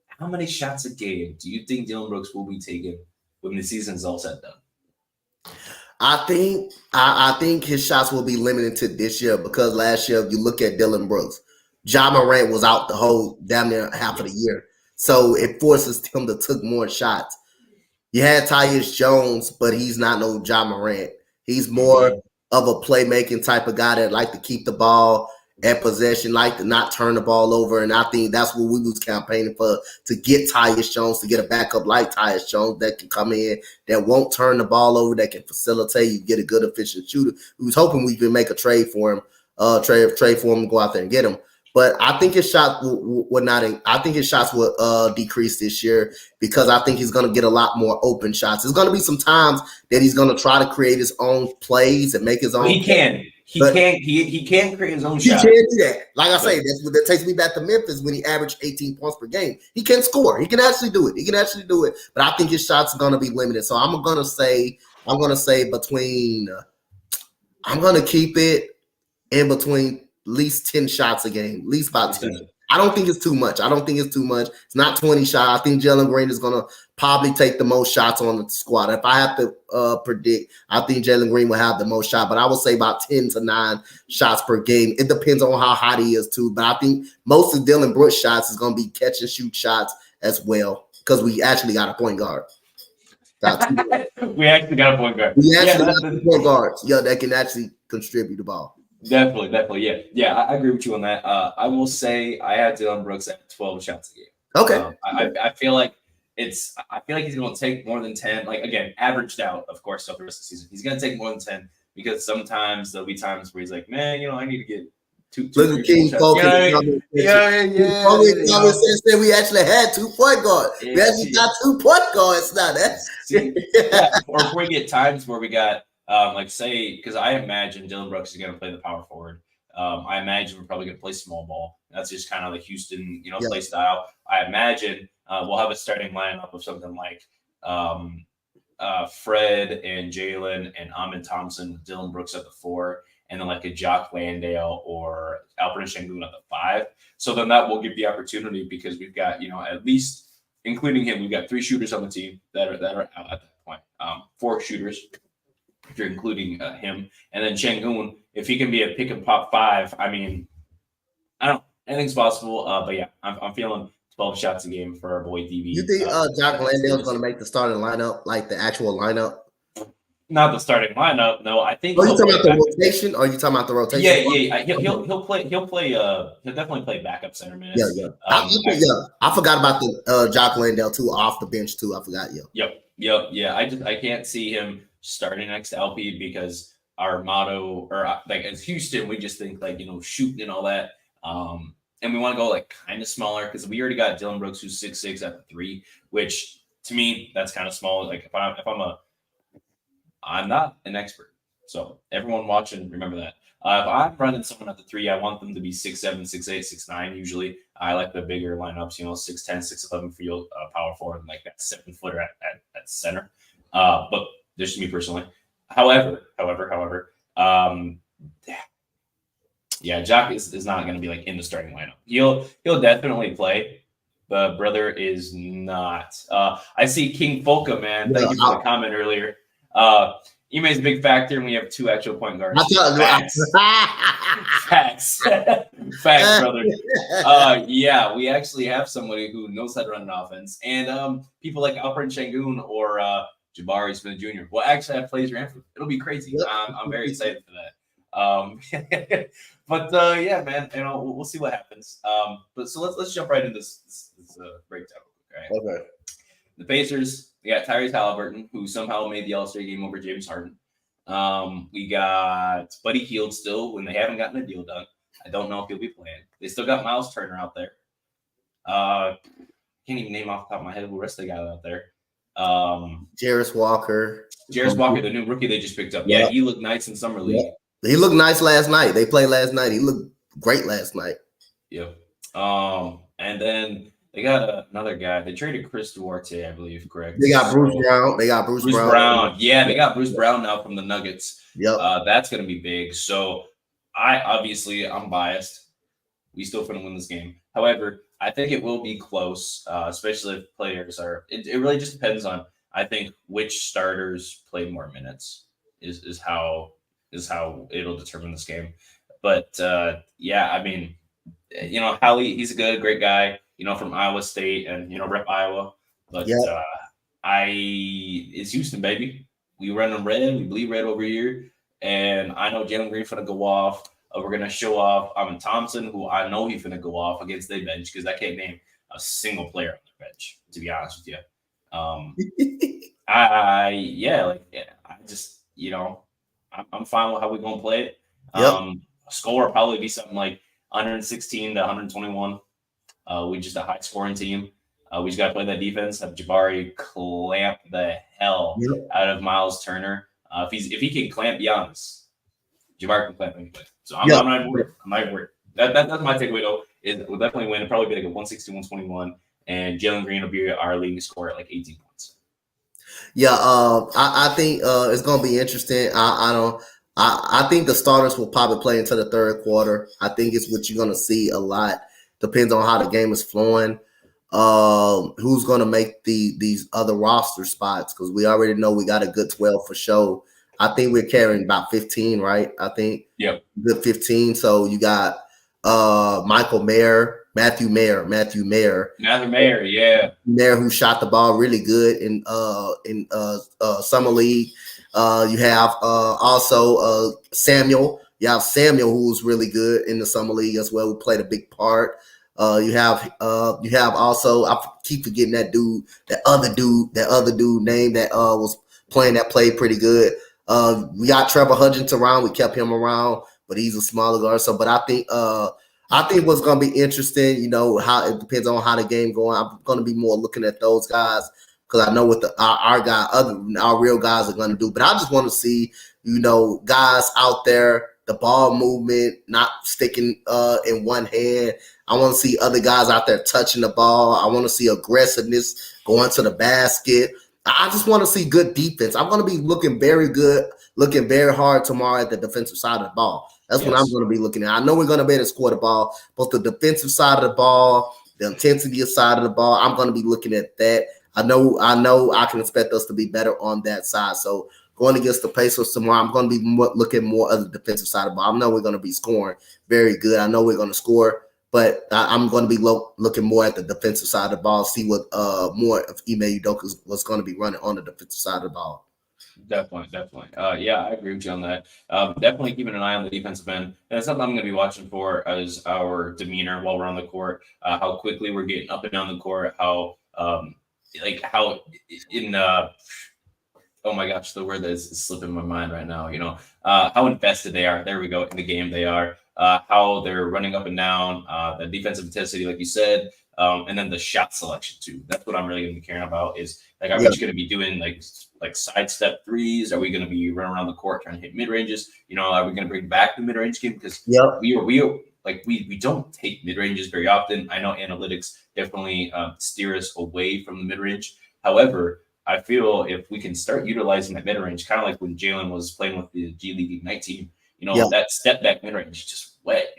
How many shots a game do you think Dillon Brooks will be taking when the season's all said and done? I think his shots will be limited to this year because last year, if you look at Dillon Brooks, Ja Morant was out the whole damn near half of the year. So it forces him to take more shots. You had Tyus Jones, but he's not no Ja Morant. He's more of a playmaking type of guy that like to keep the ball at possession, like to not turn the ball over. And I think that's what we was campaigning for, to get Tyus Jones, to get a backup like Tyus Jones that can come in, that won't turn the ball over, that can facilitate you, get a good efficient shooter. We was hoping we could make a trade for him, trade for him and go out there and get him. But I think his shot would not. I think his shots will decrease this year, because I think he's going to get a lot more open shots. There's going to be some times that he's going to try to create his own plays and make his own. He can. He can create his own shot. He can do that. Like I say, that's what that takes me back to Memphis when he averaged 18 points per game. He can score. He can actually do it. But I think his shots are going to be limited. So I'm going to keep it in between at least 10 shots a game, at least about 10. I don't think it's too much. It's not 20 shots. I think Jalen Green is going to probably take the most shots on the squad. If I have to predict, I think Jalen Green will have the most shots, but I would say about 10 to 9 shots per game. It depends on how hot he is too, but I think most of Dylan Brooks' shots is going to be catch and shoot shots as well, because we actually got a point guard. We actually got a point guard. Point guards, that can actually contribute the ball. Definitely. Yeah. I agree with you on that. I will say I had Dylan Brooks at 12 shots a game. Okay. I feel like he's going to take more than 10. Like, again, averaged out, of course, throughout the rest of the season. He's going to take more than 10, because sometimes there'll be times where he's like, man, I need to get two King shots. Yeah. We actually had 2 point guards. We actually got 2 point guards now. Or if we get times where we got. Because I imagine Dylan Brooks is going to play the power forward. I imagine we're probably going to play small ball. That's just kind of the Houston, play style. I imagine we'll have a starting lineup of something like Fred and Jalen and Amin Thompson, Dylan Brooks at the 4, and then like a Jock Landale or Alfred Şengün at the 5. So then that will give the opportunity, because we've got, at least including him, we've got 3 shooters on the team that are out at that point. 4 shooters, if you're including him. And then Şengün, if he can be a pick and pop 5, I mean, I don't know. Anything's possible. But yeah, I'm feeling 12 shots a game for our boy DB. You think Jock Landale is going to make the starting lineup, like the actual lineup? Not the starting lineup. No, I think. Are you talking about the rotation? Or are you talking about the rotation? Yeah. He'll play. He'll definitely play backup center minutes. Yeah. I forgot about the Jock Landale too, off the bench too. I forgot. Yep. Yeah. I can't see him starting next to LP, because our motto, or like as Houston, we just think like shooting and all that. And we want to go like kind of smaller, because we already got Dylan Brooks, who's 6'6" at the 3, which to me that's kind of small. Like I'm not an expert, so everyone watching, remember that. If I'm running someone at the 3, I want them to be 6'7", 6'8", 6'9". Usually, I like the bigger lineups. 6'10", 6'11" field power forward, and like that 7-footer at center. But just me personally. However, Jock is not going to be like in the starting lineup. He'll definitely play. The brother is not. I see King Folka, man. Thank you for the comment earlier. Ime's a big factor, and we have 2 actual point guards. Facts, brother. Yeah, we actually have somebody who knows how to run an offense, and people like Alfred Şengün or Jabari Smith Jr. will actually have plays Ranford. It'll be crazy. I'm very excited for that. But yeah, man, we'll see what happens. But so let's jump right into this breakdown. Okay. The Pacers. We got Tyrese Halliburton, who somehow made the All-Star game over James Harden. We got Buddy Hield still, when they haven't gotten a deal done. I don't know if he'll be playing. They still got Miles Turner out there. Can't even name off the top of my head who the rest they got out there. Jarris Walker, the new rookie they just picked up. Yeah, he looked nice in Summer League. He looked nice last night. They played last night. He looked great last night. Yep. And then they got another guy. They traded Chris Duarte, I believe, correct? They got Bruce Brown. Yeah, they got Bruce Brown now from the Nuggets. Yep. That's going to be big. So I'm biased. We still finna win this game. However, I think it will be close, especially if players are. It really just depends on, I think, which starters play more minutes is how it'll determine this game. But yeah, I mean, Hallie, he's a great guy. from Iowa State and rep Iowa. But Yep. it's Houston, baby. We run them red. We bleed red over here, and I know Jalen Green finna go off. We're gonna show off Amin Thompson, who I know he's finna go off against their bench because I can't name a single player on their bench, to be honest with you. I just I'm fine with how we're gonna play it. Yep. Score will probably be something like 116 to 121. We just a high scoring team. We just got to play that defense. Have Jabari clamp the hell out of Miles Turner. If he can clamp Giannis, Jabari can clamp anybody. So I'm not worried. I'm not worried. That's my takeaway though. Is we'll definitely win. It'll probably be like a 160, 121, and Jalen Green will be our leading scorer at like 18 points. Yeah, I think it's gonna be interesting. I think the starters will probably play into the third quarter. I think it's what you're gonna see a lot. Depends on how the game is flowing. Who's gonna make these other roster spots? Because we already know we got a good 12 for sure. I think we're carrying about 15, right? I think good 15. So you got Matthew Mayer, yeah. Mayer, who shot the ball really good in summer league. You have also Samuel. You have Samuel, who's really good in the summer league as well, who played a big part. You have also, I keep forgetting that other dude name that was playing, that played pretty good. We got Trevor Hudgens around. We kept him around, but he's a smaller guard. So, but I think what's going to be interesting, how it depends on how the game going. I'm going to be more looking at those guys because I know what our real guys are going to do. But I just want to see, guys out there, the ball movement, not sticking in one hand. I want to see other guys out there touching the ball. I want to see aggressiveness going to the basket. I just want to see good defense. I'm going to be looking very good, looking very hard tomorrow at the defensive side of the ball. That's what I'm going to be looking at. I know we're going to be able to score the ball, but the defensive side of the ball, the intensity side of the ball, I'm going to be looking at that. I know I can expect us to be better on that side. So going against the Pacers tomorrow, I'm going to be looking more at the defensive side of the ball. I know we're going to be scoring very good. I know we're going to score, but I'm going to be looking more at the defensive side of the ball, see what more of Ime Udoka was going to be running on the defensive side of the ball. Definitely. Yeah, I agree with you on that. Definitely keeping an eye on the defensive end. And it's something I'm going to be watching for as our demeanor while we're on the court, how quickly we're getting up and down the court, how oh my gosh, the word that is slipping my mind right now, how invested they are. There we go. In the game they are, how they're running up and down, the defensive intensity, like you said, and then the shot selection too. That's what I'm really going to be caring about is like, are we just going to be doing like sidestep threes? Are we going to be running around the court trying to hit mid ranges? Are we going to bring back the mid range game? Because we don't take mid ranges very often. I know analytics definitely steer us away from the mid range. However, I feel if we can start utilizing that mid range, kind of like when Jalen was playing with the G League Ignite team, that step back mid range is just wet.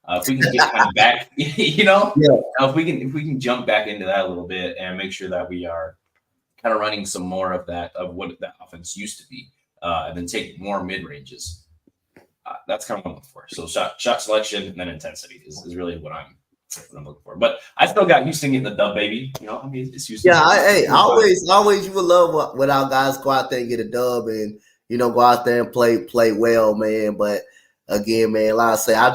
If we can get kind of back, if we can jump back into that a little bit and make sure that we are kind of running some more of that, of what that offense used to be, and then take more mid ranges. That's kind of what I'm looking for. So shot selection and then intensity is really what I'm looking for. But I still got Houston getting the dub, baby. It's Houston. Yeah, always you would love when our guys go out there and get a dub and go out there and play well, man. But again, man, like I say, I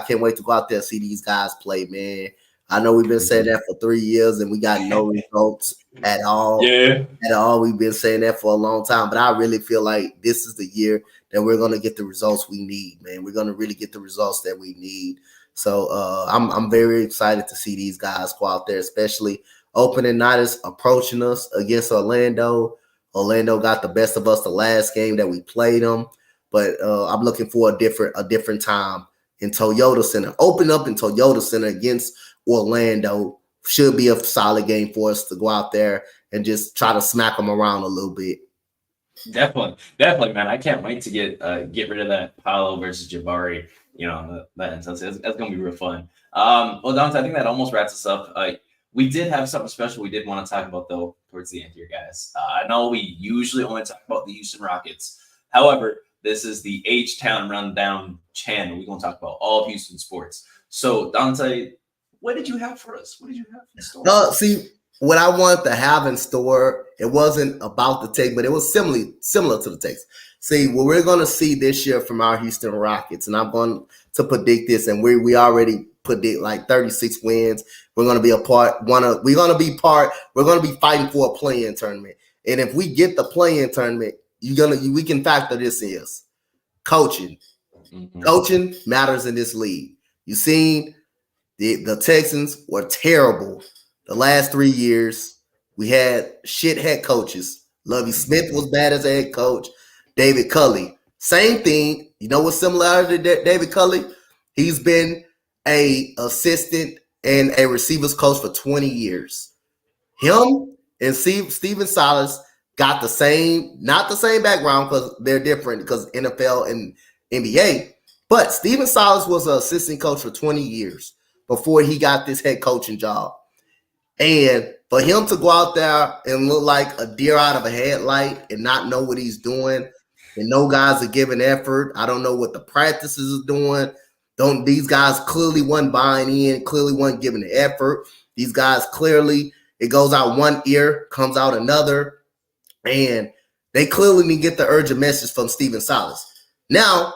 can't wait to go out there and see these guys play, man. I know we've been saying that for 3 years and we got no results at all. Yeah. At all. We've been saying that for a long time. But I really feel like this is the year that we're going to get the results we need, man. We're going to really get the results that we need. So I'm very excited to see these guys go out there, especially opening night is approaching us against Orlando. Orlando got the best of us the last game that we played them. But I'm looking for a different time in Toyota Center. Open up in Toyota Center against Orlando should be a solid game for us to go out there and just try to smack them around a little bit. Definitely, man. I can't wait to get rid of that Paolo versus Jabari. That intensity. That's going to be real fun. Well, Dante, I think that almost wraps us up. We did have something special we did want to talk about, though, towards the end here, guys. I know we usually only talk about the Houston Rockets. However, this is the H-Town Rundown channel. We're going to talk about all of Houston sports. So, Dante, what did you have for us? What did you have in store? See, what I wanted to have in store, it wasn't about the take, but it was similar to the takes. See, what we're going to see this year from our Houston Rockets, and I'm going to predict this, and we already predict like 36 wins. We're going to be we're going to be fighting for a play-in tournament. And if we get the play-in tournament, we can factor this in. Coaching. Mm-hmm. Coaching matters in this league. You seen the Texans were terrible the last 3 years. We had shit head coaches. Lovie Smith was bad as a head coach. David Culley, same thing. You know what's similar to David Culley? He's been a assistant and a receivers coach for 20 years. Him and Steven Silas got not the same background because they're different because NFL and NBA. But Steven Silas was an assistant coach for 20 years before he got this head coaching job. And for him to go out there and look like a deer out of a headlight and not know what he's doing, and no guys are giving effort. I don't know what the practices are doing. These guys clearly weren't buying in, clearly weren't giving the effort. These guys clearly, it goes out one ear, comes out another. And they clearly need to get the urgent message from Steven Silas. Now,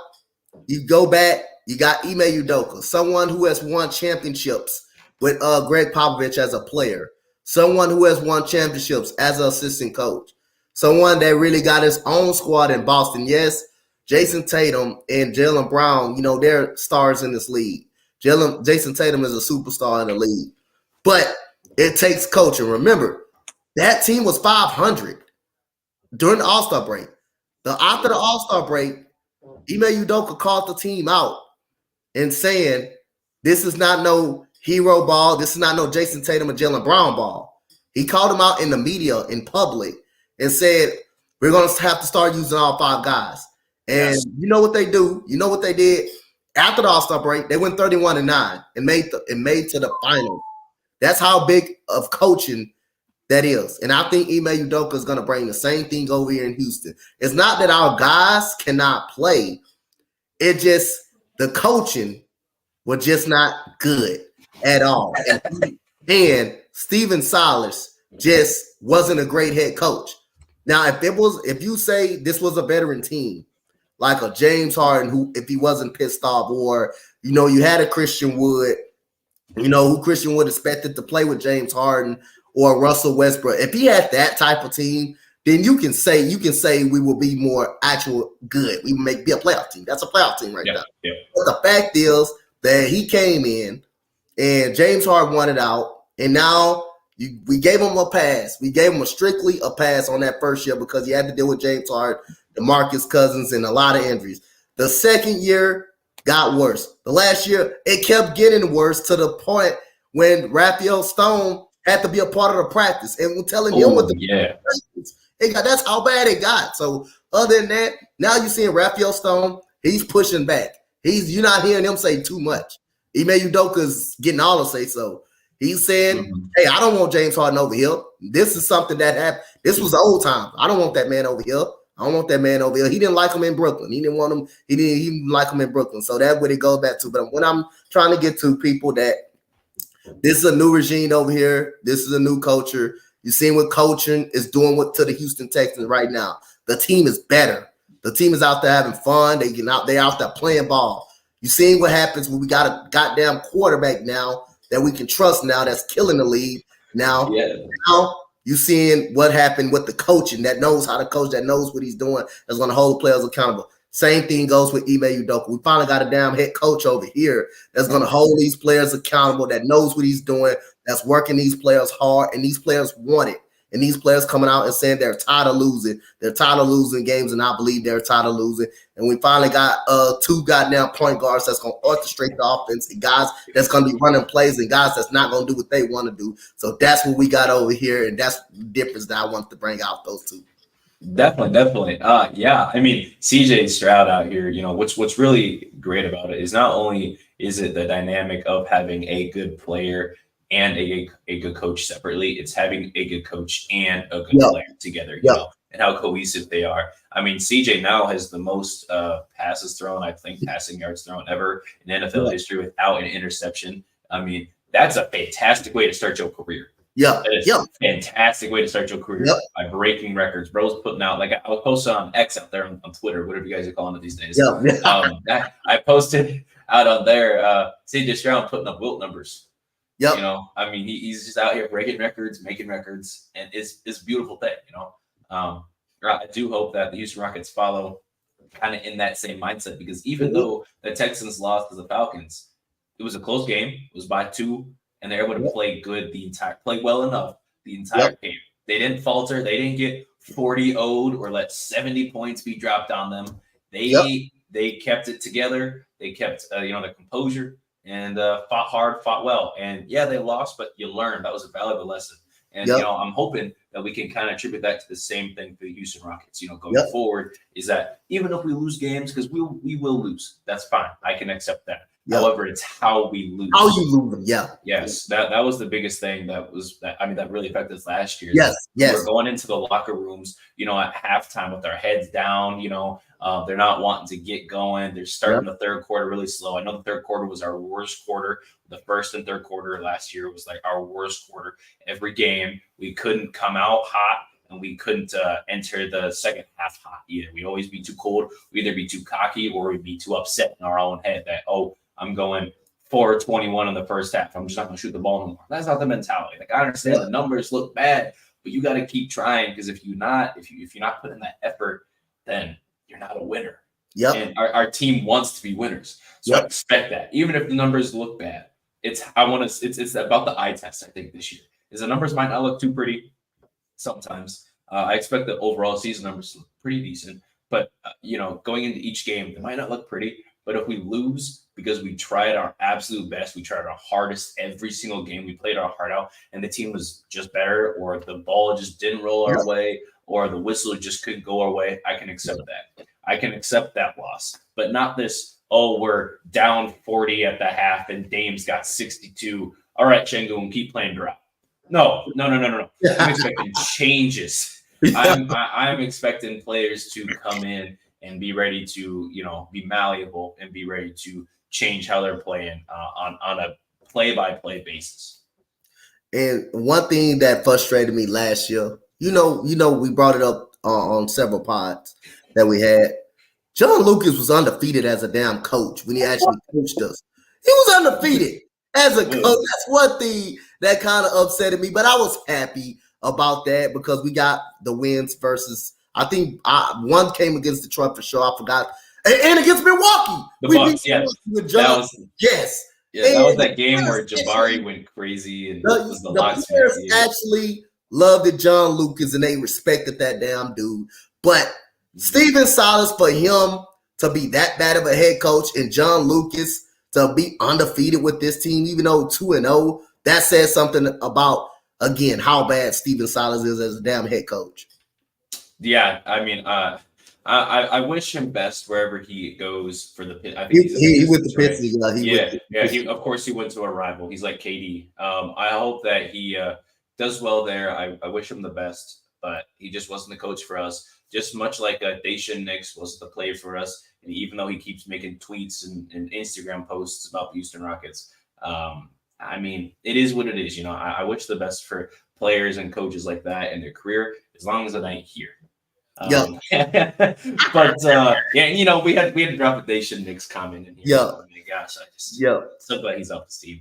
you go back, you got Ime Udoka, someone who has won championships with Greg Popovich as a player, someone who has won championships as an assistant coach, someone that really got his own squad in Boston. Yes, Jason Tatum and Jaylen Brown, they're stars in this league. Jason Tatum is a superstar in the league. But it takes coaching. Remember, that team was 500 during the All-Star break. After the All-Star break, Ime Udoka called the team out and saying, this is not no hero ball. This is not no Jason Tatum and Jaylen Brown ball. He called them out in the media, in public, and said, we're going to have to start using all 5 guys. And You know what they do? You know what they did? After the All-Star break, they went 31-9 and made to the finals. That's how big of coaching that is. And I think Ime Udoka is going to bring the same thing over here in Houston. It's not that our guys cannot play. It just, the coaching was just not good at all. And Steven Silas just wasn't a great head coach. Now, if you say this was a veteran team, like a James Harden, who, if he wasn't pissed off, or, you had a Christian Wood, who Christian Wood expected to play with James Harden or Russell Westbrook. If he had that type of team, then you can say we will be more actual good. We be a playoff team. That's a playoff team right now. Yeah. But the fact is that he came in and James Harden wanted out, and now we gave him a pass. We gave him strictly a pass on that first year because he had to deal with James Harden, DeMarcus Cousins, and a lot of injuries. The second year got worse. The last year, it kept getting worse to the point when Raphael Stone had to be a part of the practice, and we're telling him what the practice. That's how bad it got. So other than that, now you're seeing Raphael Stone, he's pushing back. You're not hearing him say too much. Ime Udoka's getting all the say so. He's saying, hey, I don't want James Harden over here. This is something that happened. This was the old time. I don't want that man over here. I don't want that man over here. He didn't like him in Brooklyn. He didn't want him. He didn't like him in Brooklyn. So that's what it goes back to. But when I'm trying to get to people that this is a new regime over here. This is a new culture. You seen what coaching is doing to the Houston Texans right now. The team is better. The team is out there having fun. They're out there playing ball. You seen what happens when we got a goddamn quarterback now that we can trust now that's killing the league. Now you seeing what happened with the coaching that knows how to coach, that knows what he's doing, that's going to hold players accountable. Same thing goes with Ime Udoka. We finally got a damn head coach over here that's going to hold these players accountable, that knows what he's doing, that's working these players hard, and these players want it. And these players coming out and saying they're tired of losing. They're tired of losing games, and I believe they're tired of losing. And we finally got 2 goddamn point guards that's going to orchestrate the offense, and guys that's going to be running plays, and guys that's not going to do what they want to do. So that's what we got over here, and that's the difference that I want to bring out, those 2. Definitely. Yeah. I mean, CJ Stroud out here, what's really great about it is not only is it the dynamic of having a good player and a good coach separately, it's having a good coach and a good player together, and how cohesive they are. I mean, CJ now has the most passes thrown, I think, passing yards thrown ever in NFL history without an interception. I mean, that's a fantastic way to start your career. Yeah. That is a fantastic way to start your career by breaking records. Bro's putting out, like I was posting on X out there on Twitter, whatever you guys are calling it these days. I posted out on there, CJ Stroud putting up Wilt numbers. Yep. You know, I mean, he's just out here breaking records, making records, and it's a beautiful thing, you know. I do hope that the Houston Rockets follow kind of in that same mindset, because even though the Texans lost to the Falcons, it was a close game. It was by 2, and they're able to play well enough the entire game. They didn't falter. They didn't get 40-0'd or let 70 points be dropped on them. They kept it together. They kept the composure and fought hard, fought well. And yeah, they lost, but you learned. That was a valuable lesson. And I'm hoping that we can kind of attribute that to the same thing for the Houston Rockets. Going forward, is that even if we lose games, because we will lose, that's fine. I can accept that. However, it's how we lose. How you lose them, Yes, that was the biggest thing that really affected us last year. Yes. We're going into the locker rooms, at halftime with our heads down. They're not wanting to get going. They're starting the third quarter really slow. I know the third quarter was our worst quarter. The first and third quarter last year was like our worst quarter. Every game, we couldn't come out hot, and we couldn't enter the second half hot either. We'd always be too cold. We'd either be too cocky, or we'd be too upset in our own head that, I'm going 4-21 in the first half. I'm just not going to shoot the ball anymore. That's not the mentality. Like, I understand the numbers look bad, but you got to keep trying, because if you're not putting that effort, then you're not a winner. And our team wants to be winners. So I expect that. Even if the numbers look bad, it's about the eye test, I think, this year. Is the numbers might not look too pretty sometimes. I expect the overall season numbers to look pretty decent. But, going into each game, they might not look pretty. But if we lose because we tried our absolute best, we tried our hardest every single game, we played our heart out, and the team was just better, or the ball just didn't roll our way, or the whistle just couldn't go our way, I can accept that. I can accept that loss. But not this, we're down 40 at the half and Dame's got 62. All right, Şengün, keep playing drop. No. I'm expecting changes. I'm expecting players to come in and be ready to, be malleable and be ready to change how they're playing on a play-by-play basis. And one thing that frustrated me last year, we brought it up on several pods that we had. John Lucas was undefeated as a damn coach when he actually coached us. He was undefeated as a coach. That's one thing that kind of upsetted me, but I was happy about that because we got the wins versus, I think one came against Detroit for sure. I forgot. And against Milwaukee. The Bucks, yeah. With John. That was that game where Jabari went crazy and the players actually loved it, John Lucas, and they respected that damn dude. But Steven Silas, for him to be that bad of a head coach, and John Lucas to be undefeated with this team, even though 2-0, that says something about, again, how bad Steven Silas is as a damn head coach. Yeah, I mean, I wish him best wherever he goes for the Pistons. I think he went to Pistons. He of course he went to a rival. He's like KD. I hope that he does well there. I wish him the best, but he just wasn't the coach for us. Just much like Daishen Nix wasn't the player for us. And even though he keeps making tweets and Instagram posts about the Houston Rockets, I mean, it is what it is. I wish the best for players and coaches like that in their career, as long as it ain't here. But we had to drop a Daishen Nix comment in here. Oh my gosh, so glad he's off the team.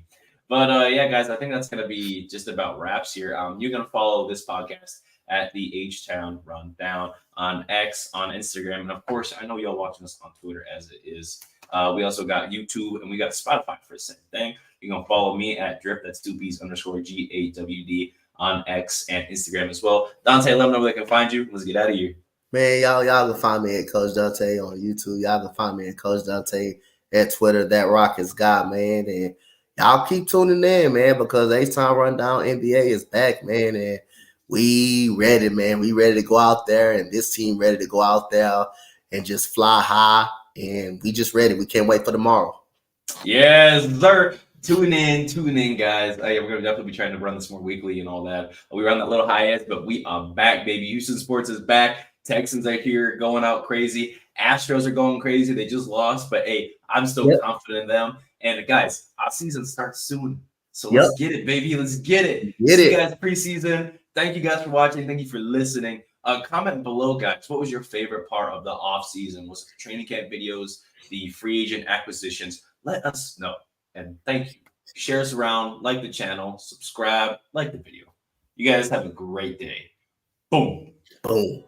But guys, I think that's gonna be just about wraps here. You're gonna follow this podcast at the H-Town Rundown on X, on Instagram, and of course, I know y'all watching us on Twitter as it is. We also got YouTube and we got Spotify for the same thing. You're gonna follow me at Drip. That's 2Ps_GAWD on X and Instagram as well. Dante, let them know where they can find you. Let's get out of here. Man, y'all can find me at Coach Dante on YouTube. Y'all can find me at Coach Dante at Twitter. That Rockets guy, man. And y'all keep tuning in, man, because H-Town Rundown NBA is back, man. And we ready, man. We ready to go out there, and this team ready to go out there and just fly high. And we just ready. We can't wait for tomorrow. Yes, sir. Tune in, guys. We're going to definitely be trying to run this more weekly and all that. We run that little hiatus, but we are back, baby. Houston Sports is back. Texans are here going out crazy. Astros are going crazy. They just lost, but hey, I'm still confident in them. And guys, our season starts soon. So Yep. let's get it, baby. Let's get it. Get See it. you guys preseason. Thank you guys for watching. Thank you for listening. Comment below, guys. What was your favorite part of the off season? Was it the training camp videos, the free agent acquisitions? Let us know. And thank you. Share us around, like the channel, subscribe, like the video. You guys have a great day. Boom. Boom.